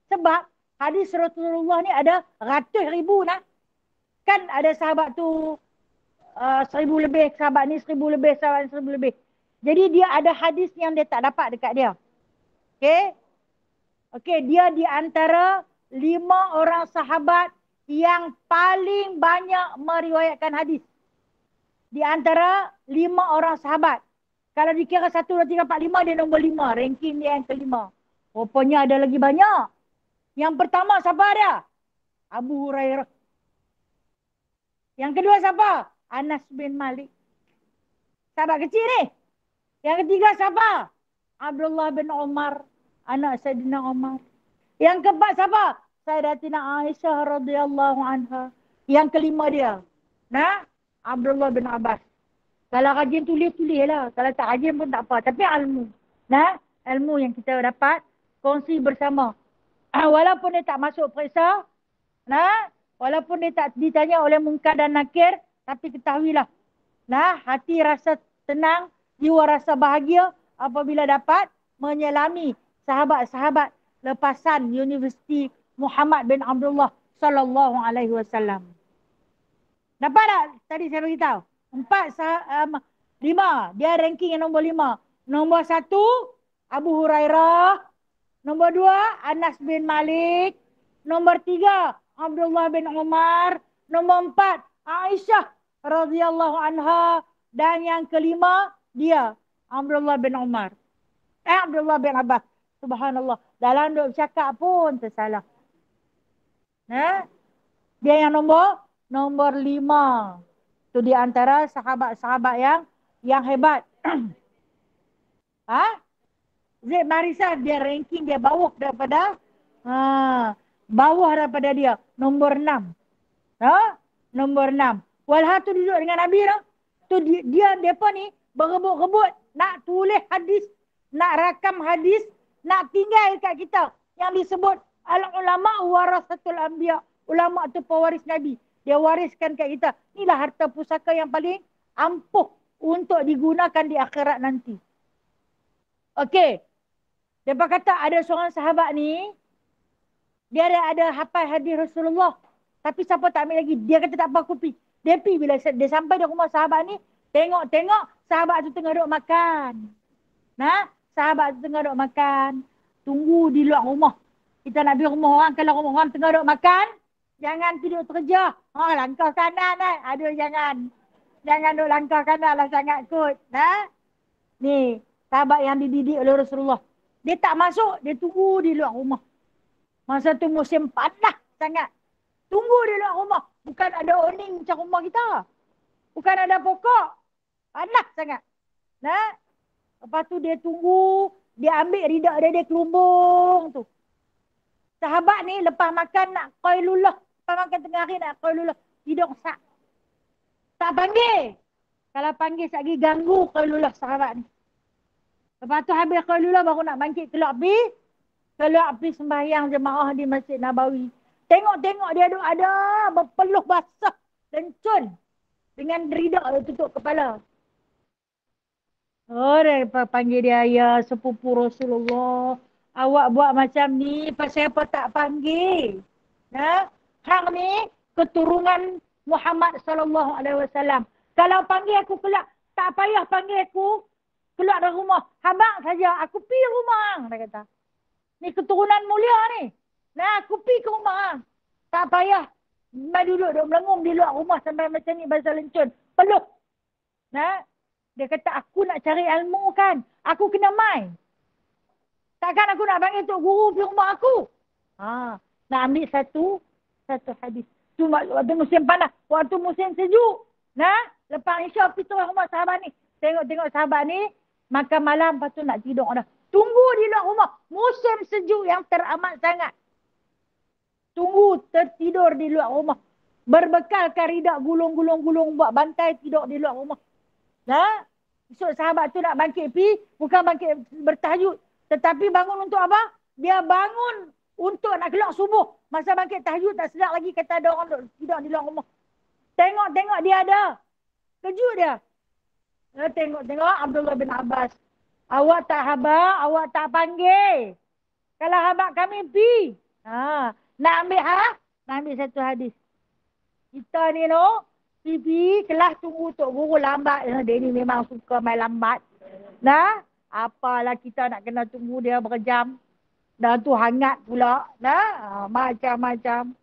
A: Sebab hadis Rasulullah ni ada ratus ribu nah. Kan ada sahabat tu 1000 lebih, sahabat ni 1000 lebih, sahabat ni 1000 lebih. Jadi dia ada hadis yang dia tak dapat dekat dia. Okey, dia di antara 5 orang sahabat yang paling banyak meriwayatkan hadis. Di antara 5 orang sahabat. Kalau dikira 1, 2, 3, 4, 5, dia nombor 5. Ranking dia yang ke-5. Rupanya ada lagi banyak. Yang pertama siapa dia? Abu Hurairah. Yang kedua siapa? Anas bin Malik. Sahabat kecil ni. Yang ketiga siapa? Abdullah bin Umar. Anak Saidina Umar. Yang keempat siapa? Sayyidatina Aisyah radhiyallahu anha. Yang kelima dia. Abdullah bin Abbas. Kalau rajin tulis lah. Kalau tak rajin pun tak apa. Tapi ilmu. Ilmu yang kita dapat kongsi bersama. Walaupun dia tak masuk periksa. Walaupun dia tak ditanya oleh Munkar dan Nakir. Tapi ketahuilah. Hati rasa tenang. Jiwa rasa bahagia. Apabila dapat menyelami sahabat-sahabat lepasan Universiti Muhammad bin Abdullah sallallahu alaihi wasallam. Dapat tak? Tadi saya beritahu. 5. Dia ranking yang nombor 5. Nombor 1, Abu Hurairah. Nombor 2, Anas bin Malik. Nombor 3, Abdullah bin Umar. Nombor 4, Aisyah radhiyallahu anha. Dan yang kelima, dia, Abdullah bin Umar. Abdullah bin Abbas. Subhanallah. Dalam duk cakap pun tersalah. Dia yang nombor 5. Itu di antara sahabat-sahabat yang hebat. Zaid Marisa dia ranking dia bawah daripada dia. Nombor 6. Nombor 6. Walha tu duduk dengan Nabi tu. Tu dia depa ni berebut-rebut nak tulis hadis nak rakam hadis, nak tinggal kat kita. Yang disebut al-ulama warasatul anbiya. Ulama tu pewaris Nabi. Dia wariskan kat kita. Inilah harta pusaka yang paling ampuh untuk digunakan di akhirat nanti. Okey. Dia kata ada seorang sahabat ni, dia ada hafal hadis Rasulullah. Tapi siapa tak ambil lagi. Dia kata tak apa, aku pergi. Dia pergi bila dia sampai di rumah sahabat ni, tengok sahabat tu tengah duduk makan. Nah, sahabat tu tengah duduk makan. Tunggu di luar rumah. Kita nak pergi rumah orang, kalau rumah orang tengah duduk makan, jangan tidur terjah. Langkah kanan lah. Aduh, jangan. Jangan duduk langkah kanan lah sangat kot. Nah, ni, sahabat yang dididik oleh Rasulullah. Dia tak masuk, dia tunggu di luar rumah. Masa tu musim panas sangat. Tunggu di luar rumah. Bukan ada awning macam rumah kita. Bukan ada pokok. Panas sangat. Nah, lepas tu dia tunggu. Dia ambil ridak dia kelumbung tu. Sahabat ni lepas makan nak qailullah. Lepas makan tengah hari nak qailullah. Tidur sak. Tak panggil. Kalau panggil sekali ganggu qailullah sahabat ni. Lepas tu habis qailullah baru nak bangkit keluar pergi. Keluar pergi sembahyang jemaah di Masjid Nabawi. Tengok dia duduk ada berpeluh basah. Lencun. Dengan ridak dia tutup kepala. Oh, dia panggil dia, ya sepupu Rasulullah. Awak buat macam ni, pasal apa tak panggil? Nah, hang ni keturunan Muhammad sallallahu alaihi wasallam. Kalau panggil aku keluar, tak payah panggil aku keluar dari rumah. Habang saja, aku pergi rumah hang, dia kata. Ni keturunan mulia ni. Nah, aku pergi ke rumah. Tak payah. Duduk melengum di luar rumah sampai macam ni bahasa lencun. Peluk. Nah, dia kata, aku nak cari ilmu kan. Aku kena mai. Takkan aku nak panggil Tok Guru pergi rumah aku. Nak ambil satu hadis. Tu waktu musim panas. Waktu musim sejuk. Nah, lepas Isya pergi tu rumah sahabat ni. Tengok sahabat ni. Makan malam, lepas tu nak tidur dah. Tunggu di luar rumah. Musim sejuk yang teramat sangat. Tunggu tertidur di luar rumah. Berbekalkan ridak gulung-gulung buat bantai tidur di luar rumah. Nah, esok sahabat tu nak bangkit pergi. Bukan bangkit bertahajud. Tetapi bangun untuk apa? Dia bangun untuk nak keluar subuh. Masa bangkit tahajud tak sedap lagi kata ada orang tidur di luar rumah. Tengok dia ada. Kejut dia. Tengok Abdullah bin Abbas. Awak tak habaq, awak tak panggil. Kalau habaq kami pergi. Nak ambil nak ambil satu hadis. Kita ni pergi kelas tunggu Tok Guru lambat. Dia ni memang suka main lambat. Nah, apalah kita nak kena tunggu dia berjam. Dah tu hangat pula. Nah, macam-macam.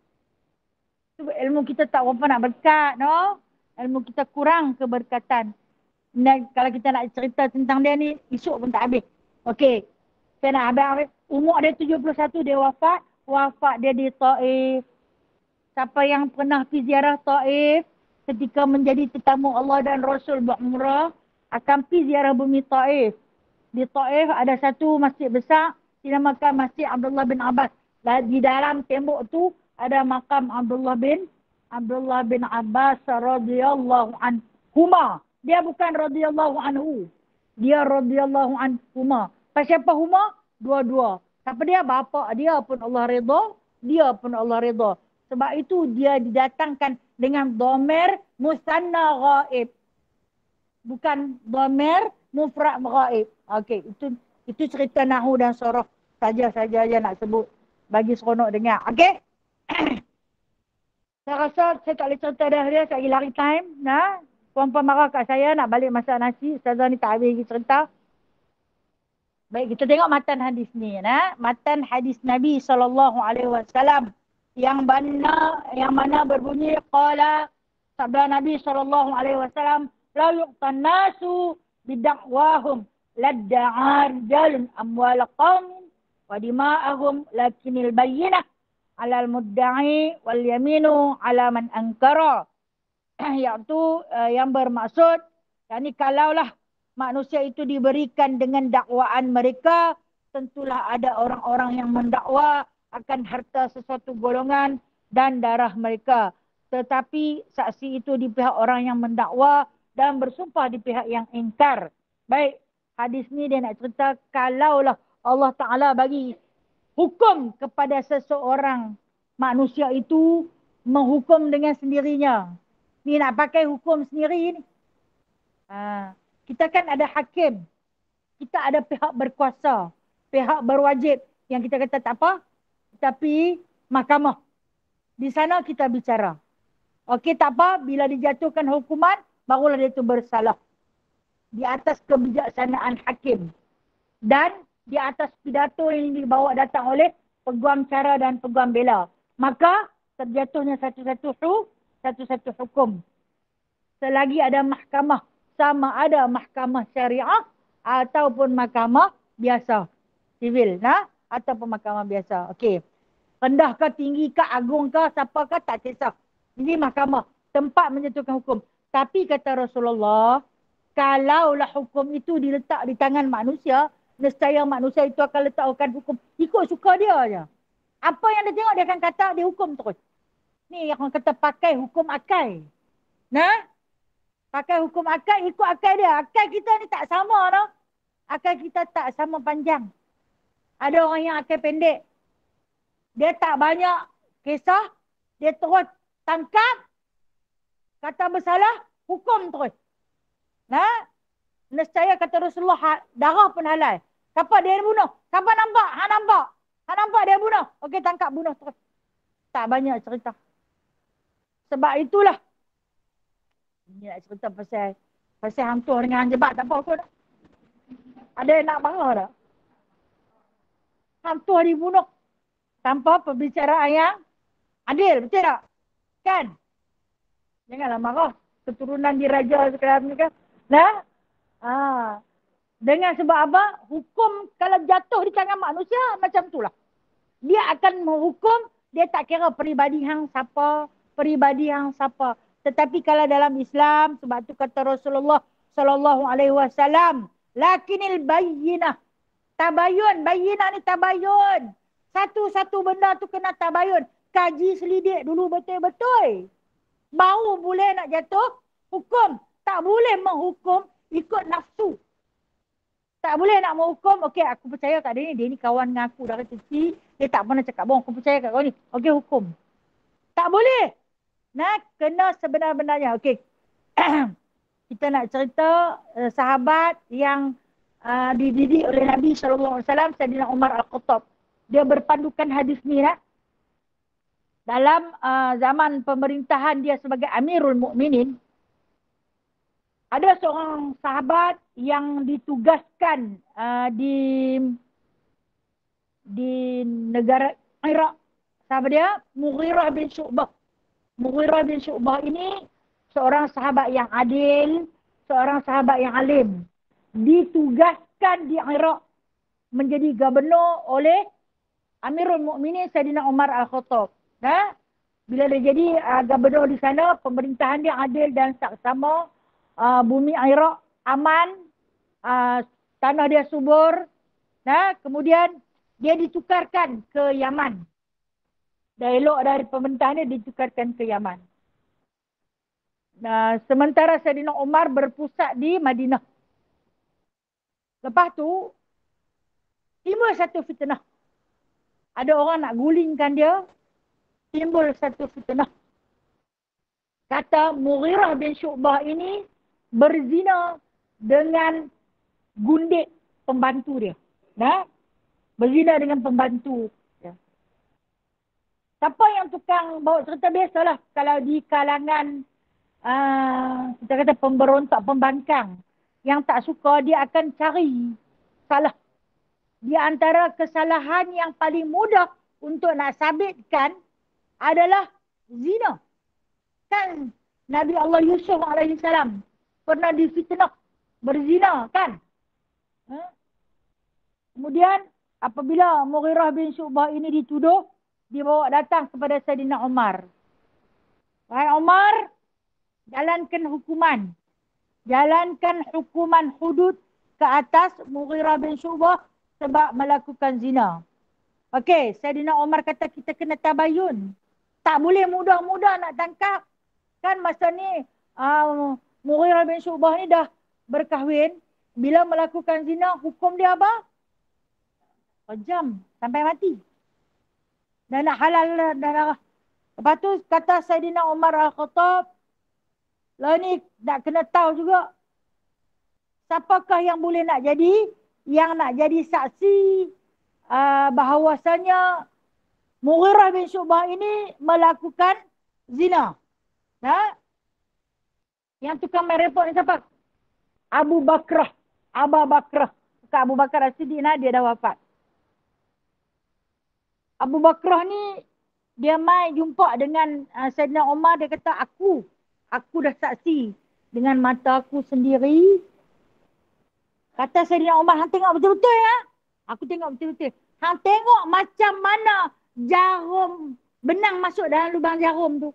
A: Tu ilmu kita tak berapa nak berkat, Ilmu kita kurang keberkatan. Kalau kita nak cerita tentang dia ni, esok pun tak habis. Okey. Saya nak habis. Umur dia 71, dia wafat. Wafat dia di Taif. Siapa yang pernah pergi ziarah Taif, ketika menjadi tetamu Allah dan Rasul berumrah, akan pergi ziarah bumi Taif. Di Taif ada satu masjid besar, dinamakan Masjid Abdullah bin Abbas. Di dalam tembok tu, ada makam Abdullah bin Abbas radhiyallahu anhuma. Dia bukan radhiyallahu anhu. Dia radhiyallahu anhuma. Pasal apa huma? Dua-dua. Siapa dia? Bapa dia pun Allah redha. Dia pun Allah redha. Sebab itu dia didatangkan dengan dhamir musanna ghaib. Bukan dhamir mufrad ghaib. Okey, itu cerita nahwu dan sorof. Saja-saja aja nak sebut. Bagi seronok dengar. Okey? Saya rasa saya tak boleh cerita dah dia. Saya lari time. Nah, puan-puan marah kat saya nak balik masak nasi. Ustazah ni tak habis lagi cerita. Baik, kita tengok matan hadis ni. Matan hadis Nabi SAW. Yang mana berbunyi. Qala sabda Nabi SAW. La yuqtan nasu bidakwahum. Ladda'ar jalun amwal qawmin. Wa dima'ahum lakinil bayyinah. Alal mudda'i wal yaminu ala man ankara. Iaitu yang bermaksud. Yani kalaulah manusia itu diberikan dengan dakwaan mereka, tentulah ada orang-orang yang mendakwa akan harta sesuatu golongan dan darah mereka. Tetapi saksi itu di pihak orang yang mendakwa dan bersumpah di pihak yang ingkar. Baik, Hadis ni dia nak cerita kalaulah Allah Ta'ala bagi hukum kepada seseorang manusia itu menghukum dengan sendirinya. Ni nak pakai hukum sendiri ni. Kita kan ada hakim. Kita ada pihak berkuasa. Pihak berwajib. Yang kita kata tak apa. Tapi mahkamah. Di sana kita bicara. Okey tak apa. Bila dijatuhkan hukuman. Barulah dia tu bersalah. Di atas kebijaksanaan hakim. Dan di atas pidato yang dibawa datang oleh peguam cara dan peguam bela. Maka terjatuhnya satu-satu hukum. Selagi ada mahkamah. Sama ada mahkamah syariah ataupun mahkamah biasa. Sivil. Ataupun mahkamah biasa. Okey. Rendah ke, tinggi ke, agung ke, siapa ke, tak kisah. Ini mahkamah. Tempat menjatuhkan hukum. Tapi kata Rasulullah, kalaulah hukum itu diletak di tangan manusia, nescaya manusia itu akan letakkan hukum. Ikut suka dia je. Apa yang dia tengok, dia akan kata, dia hukum terus. Ni yang orang kata pakai hukum akal. Pakai hukum akal, ikut akal dia. Akal kita ni tak sama tau. Akal kita tak sama panjang. Ada orang yang akal pendek. Dia tak banyak kisah. Dia terus tangkap. Kata bersalah, hukum terus. Nescaya kata Rasulullah, darah pun halal. Siapa dia bunuh? Siapa nampak? Nampak. Nampak dia bunuh. Okey, tangkap, bunuh terus. Tak banyak cerita. Sebab itulah. Ini nak cerita pasal hantu dengan jebat. Tak apa aku dah. Ada yang nak marah tak? Hantu dibunuh. Tanpa pembicaraan yang adil. Betul tak? Kan? Janganlah marah. Keturunan diraja sekarang ni kan. Dengan sebab apa? Hukum kalau jatuh di tangan manusia macam itulah. Dia akan menghukum. Dia tak kira peribadi hang siapa. Peribadi hang siapa. Tetapi kalau dalam Islam, sebab tu kata Rasulullah sallallahu alaihi wasallam, lakinil bayyinah. Tabayun, bayyinah ni tabayun. Satu-satu benda tu kena tabayun. Kaji selidik dulu betul-betul. Baru boleh nak jatuh hukum. Tak boleh menghukum ikut nafsu. Tak boleh nak menghukum, okey aku percaya kat dia ni kawan dengan aku dari kecil. Dia tak pernah cakap bohong, aku percaya kat kau ni. Okey, hukum. Tak boleh. Kena sebenar-benarnya. Okey. Kita nak cerita sahabat yang dididik oleh Nabi SAW, Saidina Umar Al-Khattab. Dia berpandukan hadis ni dalam zaman pemerintahan dia sebagai Amirul Mukminin. Ada seorang sahabat yang ditugaskan di negara Iraq. Sahabat dia Mughirah bin Syu'bah. Mughirah bin Syu'bah ini seorang sahabat yang adil, seorang sahabat yang alim. Ditugaskan di Iraq menjadi gubernur oleh Amirul Mukminin Saidina Umar Al-Khattab. Bila dia jadi gubernur di sana, pemerintahan dia adil dan saksama. Bumi Iraq aman, tanah dia subur. Kemudian dia ditukarkan ke Yaman. Dah elok dari pemerintahan dia ditukarkan ke Yaman. Sementara Saidina Umar berpusat di Madinah. Lepas tu, timbul satu fitnah. Ada orang nak gulingkan dia. Timbul satu fitnah. Kata Mughirah bin Syu'bah ini berzina dengan gundik pembantu dia. Berzina dengan pembantu. Siapa yang tukang bawa cerita biasalah. Kalau di kalangan kita kata pemberontak, pembangkang yang tak suka, dia akan cari salah. Di antara kesalahan yang paling mudah untuk nak sabitkan adalah zina. Kan Nabi Allah Yusuf AS pernah difitnah berzina kan. Kemudian apabila Mughirah bin Syu'bah ini dituduh, dibawa datang kepada Saidina Umar. Wahai Umar, jalankan hukuman. Jalankan hukuman hudud ke atas Mughirah bin Syu'bah sebab melakukan zina. Okey, Saidina Umar kata kita kena tabayun. Tak boleh mudah-mudah nak tangkap. Kan masa ni Mughirah bin Syu'bah ni dah berkahwin. bila melakukan zina, hukum dia apa? Rejam sampai mati. Dan nak halal darah. Lepas tu kata Saidina Umar Al-Khattab, lah ni nak kena tahu juga siapakah yang boleh nak jadi, yang nak jadi saksi bahawasanya Mughirah bin Syu'bah ini melakukan zina. Ha? Yang tukang main repot ni siapa? Abu Bakrah. Aba Bakrah. Bukan Abu Bakar As-Siddiq, dia dah wafat. Abu Bakrah ni, dia mai jumpa dengan Saidina Umar, dia kata, aku dah saksi dengan mata aku sendiri. Kata Saidina Umar, hang tengok betul-betul ya? Aku tengok betul-betul. Hang tengok macam mana jarum, benang masuk dalam lubang jarum tu.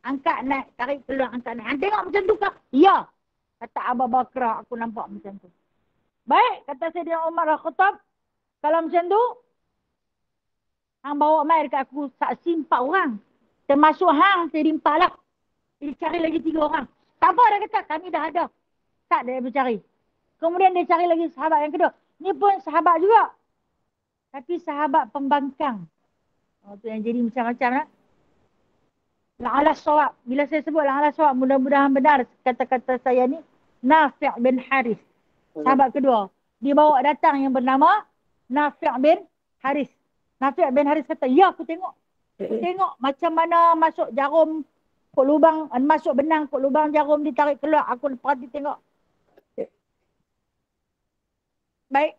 A: Angkat naik, tarik keluar, angkat naik. Hang tengok macam tu kah? Ya. Kata Abu Bakrah, aku nampak macam tu. Baik, kata Saidina Umar Al-Khattab, kalau macam tu, hang bawa mai dekat aku saksi 4 orang. Termasuk hang, jadi 4 lah. Jadi cari lagi 3 orang. Tak apa, dia kata, kami dah ada. Tak, dia bercari. Kemudian dia cari lagi sahabat yang kedua. Ni pun sahabat juga. Tapi sahabat pembangkang. Oh, tu yang jadi macam-macam lah. La'ala sawab. Bila saya sebut la'ala sawab, mudah-mudahan benar kata-kata saya ni. Nafi' bin Haris. Sahabat kedua. Dia bawa datang yang bernama Nafi' bin Haris. Nafi' bin Haris kata, ya aku tengok. Aku tengok macam mana masuk jarum kok lubang, masuk benang kok lubang jarum ditarik keluar. Aku perhati tengok. Baik.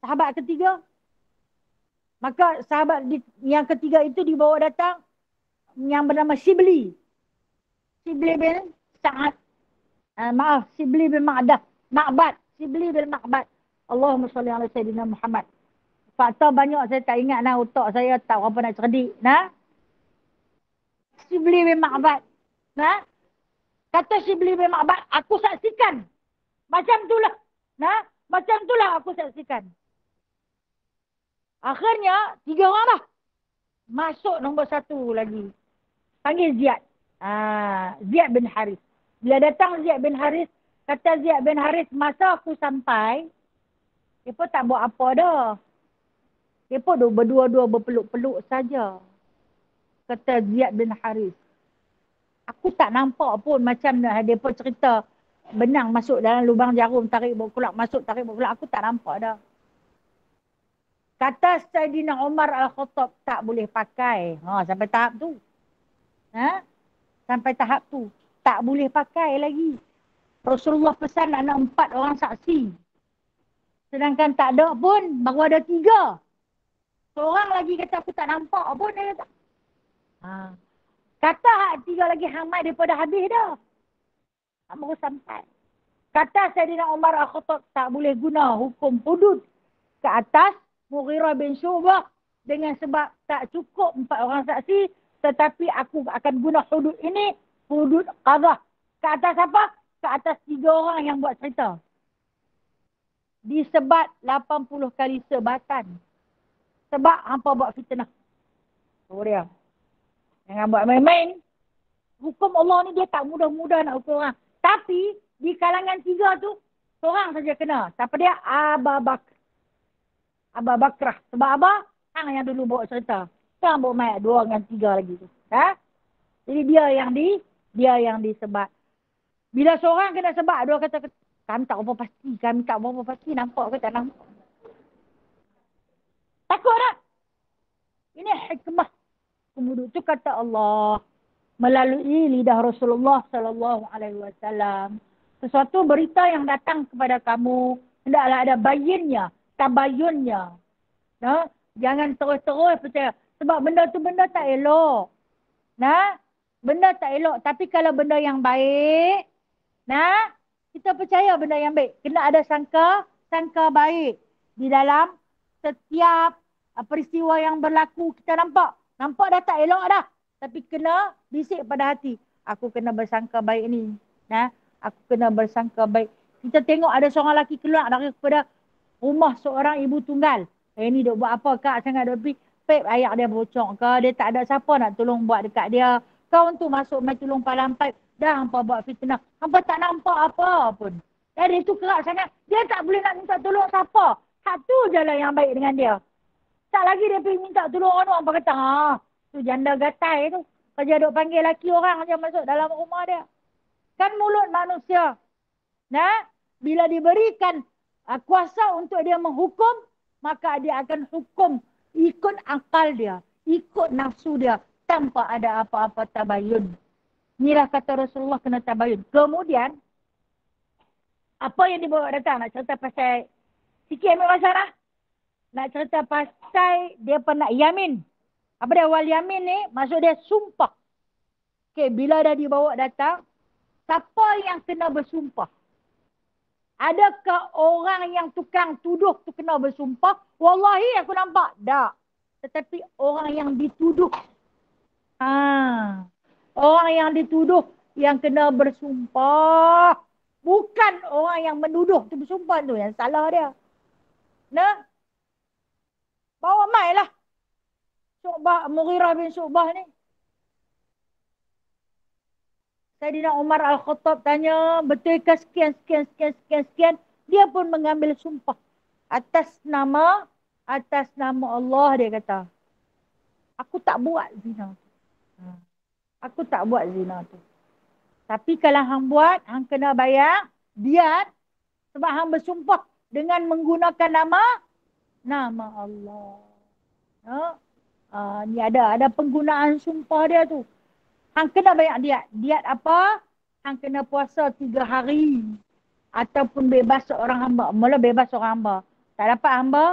A: Sahabat ketiga. Maka sahabat yang ketiga itu dibawa datang yang bernama Shibli. Shibli bin Sa'ad. Shibli bin Ma'bad. Shibli bin Ma'bad. Allahumma salli ala Sayyidina Muhammad. Fakta banyak saya tak ingat nah, otak saya tak apa nak cerdik. Nah. Shibli bin Ma'bad. Nah. Kata Shibli bin Ma'bad, aku saksikan. Macam itulah. Nah. Macam itulah aku saksikan. Akhirnya 3 orang dah. Masuk nombor 1 lagi. Panggil Ziyad. Ziyad bin Haris. Bila datang Ziyad bin Haris, kata Ziyad bin Haris, masa aku sampai, dia pun tak buat apa dah. Dia pun berdua-dua berpeluk-peluk saja. Kata Ziyad bin Haris. Aku tak nampak pun macam dia pun cerita benang masuk dalam lubang jarum, tarik bawa keluar, masuk, tarik bawa keluar. Aku tak nampak dah. Kata Saidina Umar Al-Khattab, tak boleh pakai. Sampai tahap tu. Sampai tahap tu. Tak boleh pakai lagi. Rasulullah pesan ada 4 orang saksi. Sedangkan tak ada pun, baru ada 3. Seorang lagi kata, aku tak nampak pun. Dia kata. Kata 3 lagi hamai daripada habis dah. Baru sampai. Kata Saidina Umar Al-Khattab, tak boleh guna hukum hudud ke atas Mughirah bin Syu'bah dengan sebab tak cukup 4 orang saksi, tetapi aku akan guna hudud ini, hudud qadhah. Ke atas apa? Ke atas 3 orang yang buat cerita. Disebat 80 kali sebatan. Sebab hampa buat fitnah. Oh dia. Jangan buat main-main. Hukum Allah ni dia tak mudah-mudah nak hukum orang. Tapi di kalangan 3 tu, seorang saja kena. Siapa dia? Abu Bakrah. Sebab apa? Hang yang dulu bawa cerita. Sekarang bawa mayat 2 dengan 3 lagi tu. Jadi dia yang disebat. Bila seorang kena sebat, 2 kata, kami tak apa pasti. Nampak ke tak nampak? Takut tak? Ini hikmah. Kemudian itu kata Allah melalui lidah Rasulullah sallallahu alaihi wasallam. Sesuatu berita yang datang kepada kamu, hendaklah ada bayinnya, tabayunnya. Jangan terus-terus percaya. Sebab benda tu benda tak elok. Benda tak elok. Tapi kalau benda yang baik, kita percaya benda yang baik. Kena ada sangka baik. Di dalam setiap peristiwa yang berlaku, kita nampak. Nampak dah tak elok dah. Tapi kena bisik pada hati. Aku kena bersangka baik ni. Aku kena bersangka baik. Kita tengok ada seorang lelaki keluar daripada rumah seorang ibu tunggal. Ni duk buat apa kak? Sangat duk pergi. Pep ayak dia bocok ke? Dia tak ada siapa nak tolong buat dekat dia. Kau tu masuk main tolong palang pipe. Dah hampa buat fitnah. Hampa tak nampak apa pun. Dan dia tu kerak sangat. Dia tak boleh nak minta tolong siapa. Satu je lah yang baik dengan dia. Tak lagi dia pergi minta tolong orang apa kata. Tu janda gatai tu. Kerja duk panggil laki orang je masuk dalam rumah dia. Kan mulut manusia. Nah, bila diberikan kuasa untuk dia menghukum, maka dia akan hukum ikut akal dia, ikut nafsu dia, tanpa ada apa-apa tabayun. Inilah kata Rasulullah kena tabayun. Kemudian, apa yang dibawa datang? Nak cerita pasal, sikit ambil masalah. Nak cerita pasal dia pernah yamin. Apa dia wal yamin ni? Maksud dia sumpah. Okay, bila dah dibawa datang, siapa yang kena bersumpah? Adakah orang yang tukang tuduh tu kena bersumpah? Wallahi aku nampak. Tak. Tetapi orang yang dituduh. Orang yang dituduh yang kena bersumpah. Bukan orang yang menuduh tu bersumpah tu yang salah dia. Nah? Bawa mai lah. Mughirah bin Syu'bah ni. Saidina Umar Al-Khattab tanya, betulkah sekian. Dia pun mengambil sumpah. Atas nama Allah dia kata. Aku tak buat zina tu. Aku tak buat zina tu. Tapi kalau hang buat, hang kena bayar diat. Sebab hang bersumpah dengan menggunakan nama Allah. Ni ada penggunaan sumpah dia tu. Hang kena bayar diat. Diat apa? Hang kena puasa 3 hari. Ataupun bebas seorang hamba. Mula bebas seorang hamba. Tak dapat hamba,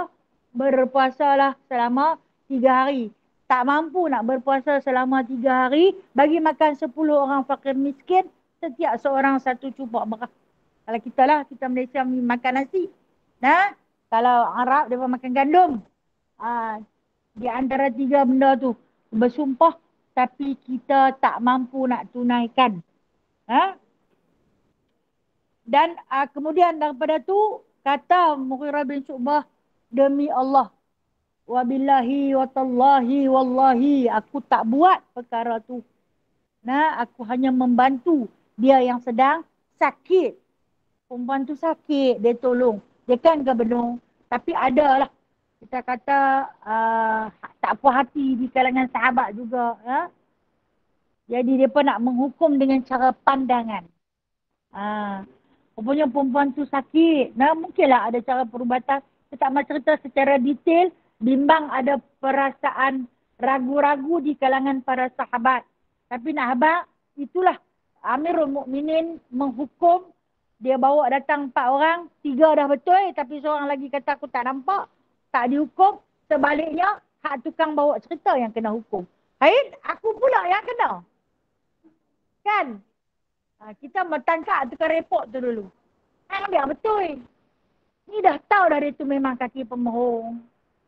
A: berpuasalah selama 3 hari. Tak mampu nak berpuasa selama 3 hari, bagi makan 10 orang fakir miskin, setiap seorang 1 cupak beras. Kalau kita lah, kita Malaysia makan nasi. Nah, kalau Arab, dia makan gandum. Di antara 3 benda tu, bersumpah, tapi kita tak mampu nak tunaikan. Dan kemudian daripada tu, kata Mughirah bin Syu'bah, demi Allah, wabillahi watallahi wallahi, aku tak buat perkara tu. Nah, aku hanya membantu dia yang sedang sakit. Perempuan tu sakit, dia tolong. Dia kan gubernur. Tapi adalah, kita kata, tak puas hati di kalangan sahabat juga. Jadi, dia pun nak menghukum dengan cara pandangan. Rupanya perempuan tu sakit. Nah, mungkinlah ada cara perubatan. Saya tak mahu cerita secara detail. Bimbang ada perasaan ragu-ragu di kalangan para sahabat. Tapi nak habaq, itulah Amirul Mukminin menghukum. Dia bawa datang 4 orang, 3 dah betul, tapi seorang lagi kata aku tak nampak, tak dihukum. Sebaliknya, hak tukang bawa cerita yang kena hukum. Aku pula yang kena. Kan? Kita bertangkap tukang report tu dulu. Biar betul. Ni dah tahu dah dia tu memang kaki pemohong.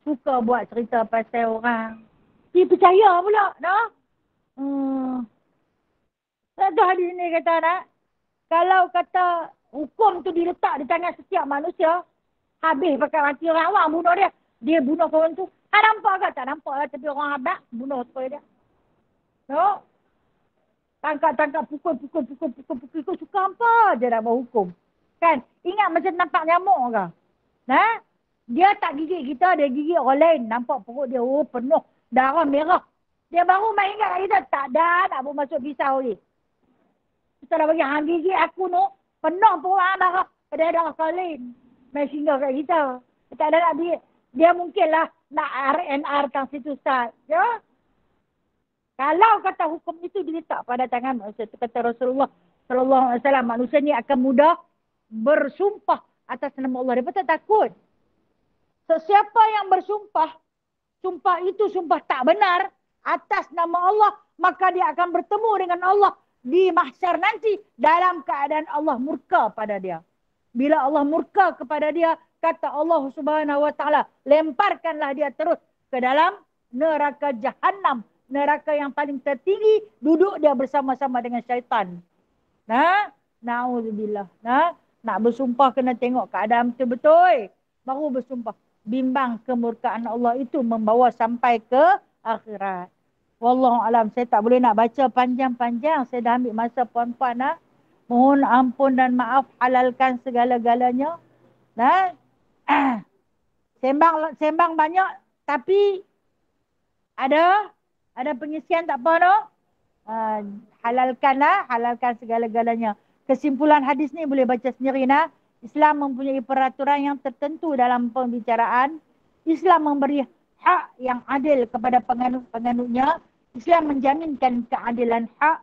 A: Suka buat cerita pasal orang. Dia percaya pula. Dah? Satu hadis ni kata nak. Kalau kata hukum tu diletak di tangan setiap manusia. Habis pakai mati orang awam bunuh dia. Dia bunuh kawan tu. Nampak ke? Tak nampak lah. Tapi orang habak bunuh supaya dia. No? Tangkap, pukul. Suka apa je nak buat hukum. Kan? Ingat macam nampak nyamuk ke? Dia tak gigit kita, dia gigit orang lain. Nampak perut dia, penuh darah merah. Dia baru main ingat kat kita, tak ada nak pun masuk pisau ni. Kita dah bagi hang gigit aku tu, penuh perut hang darah. Ada darah kau lain. Main singgah kat kita. Tak ada nak dia mungkinlah nak RNR kan situ Ustaz. Ya? Kalau kata hukum itu diletak pada tangan manusia, itu kata Rasulullah SAW, manusia ni akan mudah bersumpah atas nama Allah. Dia tak takut. Siapa yang bersumpah, sumpah itu sumpah tak benar atas nama Allah, maka dia akan bertemu dengan Allah di mahsyar nanti dalam keadaan Allah murka pada dia. Bila Allah murka kepada dia, kata Allah Subhanahu Wa Taala, lemparkanlah dia terus ke dalam neraka Jahannam, neraka yang paling tertinggi, duduk dia bersama-sama dengan syaitan. Na'udzubillah. Nak bersumpah kena tengok keadaan betul-betul. Baru bersumpah. Bimbang kemurkaan Allah itu membawa sampai ke akhirat. Wallahualam, saya tak boleh nak baca panjang-panjang. Saya dah ambil masa puan-puan. Mohon ampun dan maaf, halalkan segala-galanya. Nah, sembang banyak, tapi ada pengisian tak apa no. Uh, halalkan segala-galanya. Kesimpulan hadis ni boleh baca sendiri nah. Islam mempunyai peraturan yang tertentu dalam pembicaraan. Islam memberi hak yang adil kepada penganut-penganutnya. Islam menjaminkan keadilan hak.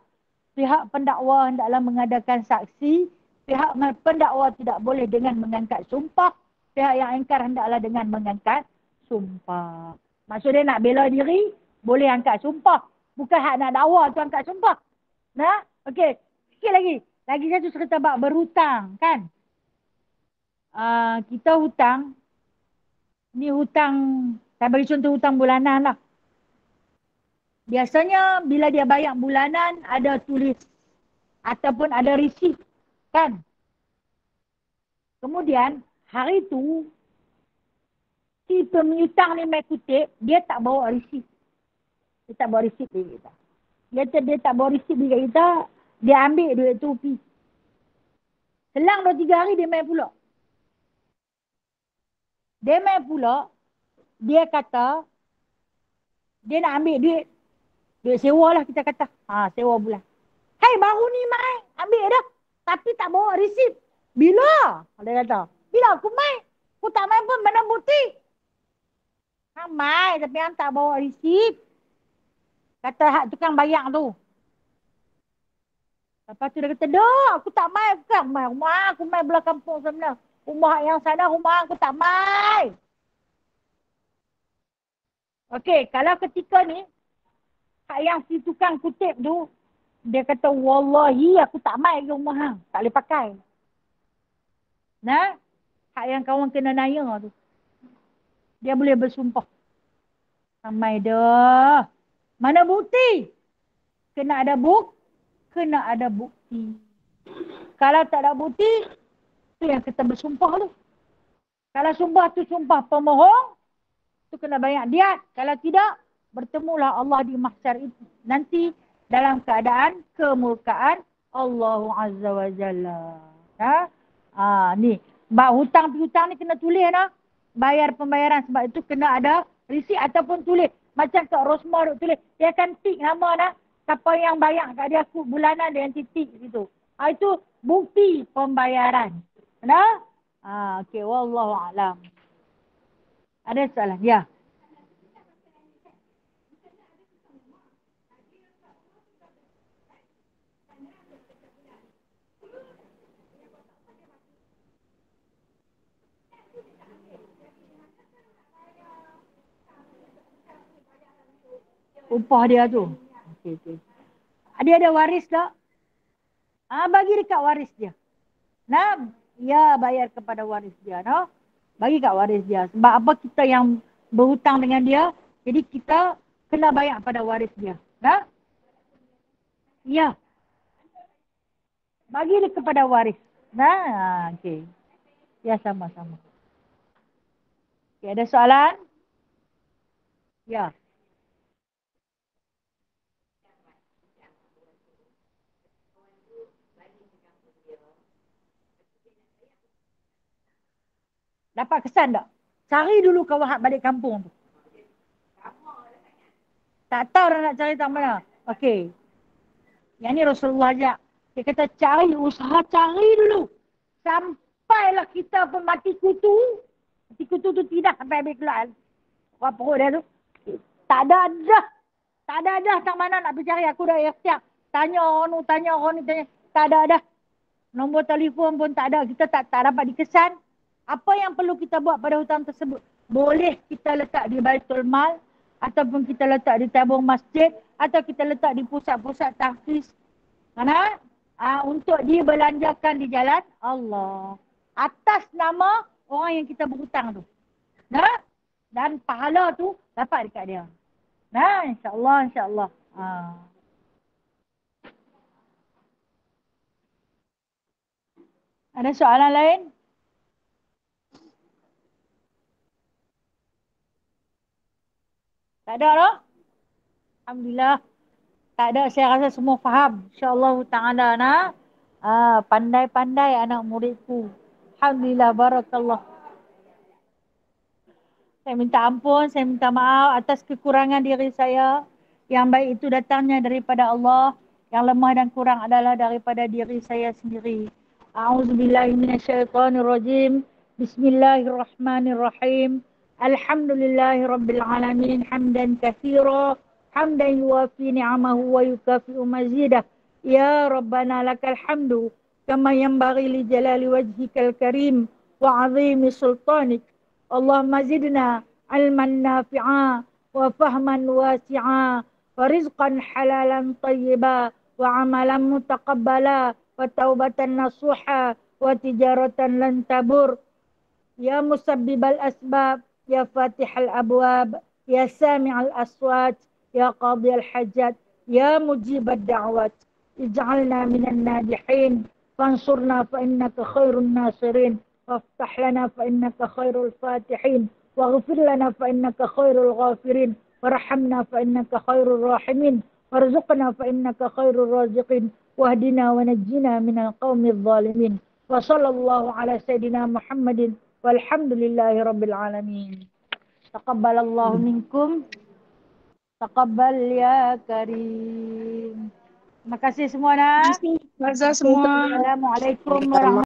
A: Pihak pendakwa hendaklah mengadakan saksi. Pihak pendakwa tidak boleh dengan mengangkat sumpah. Pihak yang ingkar hendaklah dengan mengangkat sumpah. Maksudnya nak bela diri, boleh angkat sumpah. Bukan hak nak dakwa tu angkat sumpah. Nah, okey. Sikit lagi. Lagi satu cerita bab berhutang, kan? Kita hutang. Ni hutang, saya bagi contoh hutang bulanan lah. Biasanya bila dia bayar bulanan, ada tulis ataupun ada resit, kan? Kemudian, hari tu, si pemiutang ni main kutip, dia tak bawa resit. Dia tak bawa resit dia kita. Dia tak bawa resit dia kita, dia ambil duit tu pergi. Selang 2-3 hari dia main pula. Dia main pula, dia kata, dia nak ambil duit sewa lah kita kata. Sewa bulan. Hai, baru ni main, ambil dah. Tapi tak bawa resit. Bila? Dia kata, bila aku main? Aku tak main pun, mana bukti? Main, tapi yang tak bawa resit. Kata hak tukang bayang tu. Lepas tu dia kata, dah, aku tak main. Bukan main rumah, aku main belah kampung sebenarnya. Rumah yang sana, rumah aku tak main. Okey, kalau ketika ni, hak yang si tukang kutip tu, dia kata, wallahi aku tak main ke rumah hang. Tak boleh pakai. Nah, hak yang kawan kena naya tu. Dia boleh bersumpah. Ramai dah. Mana bukti? Kena ada bukti. Kalau tak ada bukti, tu yang kita bersumpah tu. Kalau sumpah tu sumpah pemohong, tu kena bayar diat. Kalau tidak, bertemulah Allah di mahsyar itu. Nanti dalam keadaan kemurkaan Allah Azza wa Jalla. Ni. Bak hutang piutang ni kena tulis nah. Bayar pembayaran sebab itu kena ada resit ataupun tulis. Macam Kak Rosma duk tulis. Dia akan tik nama nah. Siapa yang bayar kat dia aku bulanan dia yang titik gitu. Itu bukti pembayaran. Nah? Okey, wallahu a'lam. Ada soalan? Ya. Upah dia tu. Okey. Dia ada waris tak? Bagi dekat waris dia. Nah, ya bayar kepada waris dia. No? Bagi kat waris dia. Sebab apa kita yang berhutang dengan dia, jadi kita kena bayar pada waris dia. Nah? Ya. Bagi dia kepada waris. Nah, okey. Ya, sama-sama. Okey, ada soalan? Ya. Dapat kesan tak? Cari dulu kawan hak balik kampung tu. Tak tahu dah nak cari tak mana. Okey. Yang ni Rasulullah ajak. Dia kata cari, usaha cari dulu. Sampailah kita pun mati kutu. Mati kutu tu tidak sampai habis keluar. Apa perut dia tu. Tak ada dah. Tak ada dah tak mana nak pergi cari. Aku dah ikhtiar. Tanya orang ni, tanya orang ni, tanya. Tak ada dah. Nombor telefon pun tak ada. Kita tak dapat dikesan. Apa yang perlu kita buat pada hutang tersebut? Boleh kita letak di Baitul Mal. Ataupun kita letak di tabung masjid. Atau kita letak di pusat-pusat tahfiz. Mana? Untuk dibelanjakan di jalan Allah. Atas nama orang yang kita berhutang tu. Nah? Dan pahala tu dapat dekat dia. Nah, insyaAllah, insyaAllah. Ada soalan lain? Tak ada lah. Alhamdulillah. Tak ada, saya rasa semua faham. InsyaAllah ta'ala nah. Pandai-pandai anak muridku. Alhamdulillah, barakallah. Saya minta ampun, saya minta maaf atas kekurangan diri saya. Yang baik itu datangnya daripada Allah. Yang lemah dan kurang adalah daripada diri saya sendiri. A'udzubillahi minasyaitonirrajim. Bismillahirrahmanirrahim. Alhamdulillahi rabbil alamin. Hamdan katsira. Hamdan yuwafi ni'amahu wa yukafi'u mazidah. Ya Rabbana lakal hamdu. Kama yanbaghi li jalali wajhikal karim. Wa azimi sultanik. Allahumma zidna ilman nafi'a wa fahman wasi'a wa rizqan halalan tayyiba wa amalan mutaqabbala wa taubatan nasuha wa tijaratan lan tabur. Ya musabbibal asbab, ya fatihal abwab, ya sami'al aswat, ya qadiyal hajat, ya mujibad da'wat. Ij'alna minan najihin, fansurna fa innaka khairun nasirin. وافتح لنا فإنك خير الفاتحين واغفر لنا فإنك خير الغافرين وارحمنا فإنك خير الراحمين وارزقنا فإنك خير الرازقين واهدنا ونجنا من القوم الظالمين وصلى الله على سيدنا محمد والحمد لله رب العالمين. تقبل الله منكم. تقبل يا كريم. Terima kasih semua nak.
B: Terima kasih semua.
A: Assalamualaikum warahmatullahi wabarakatuh.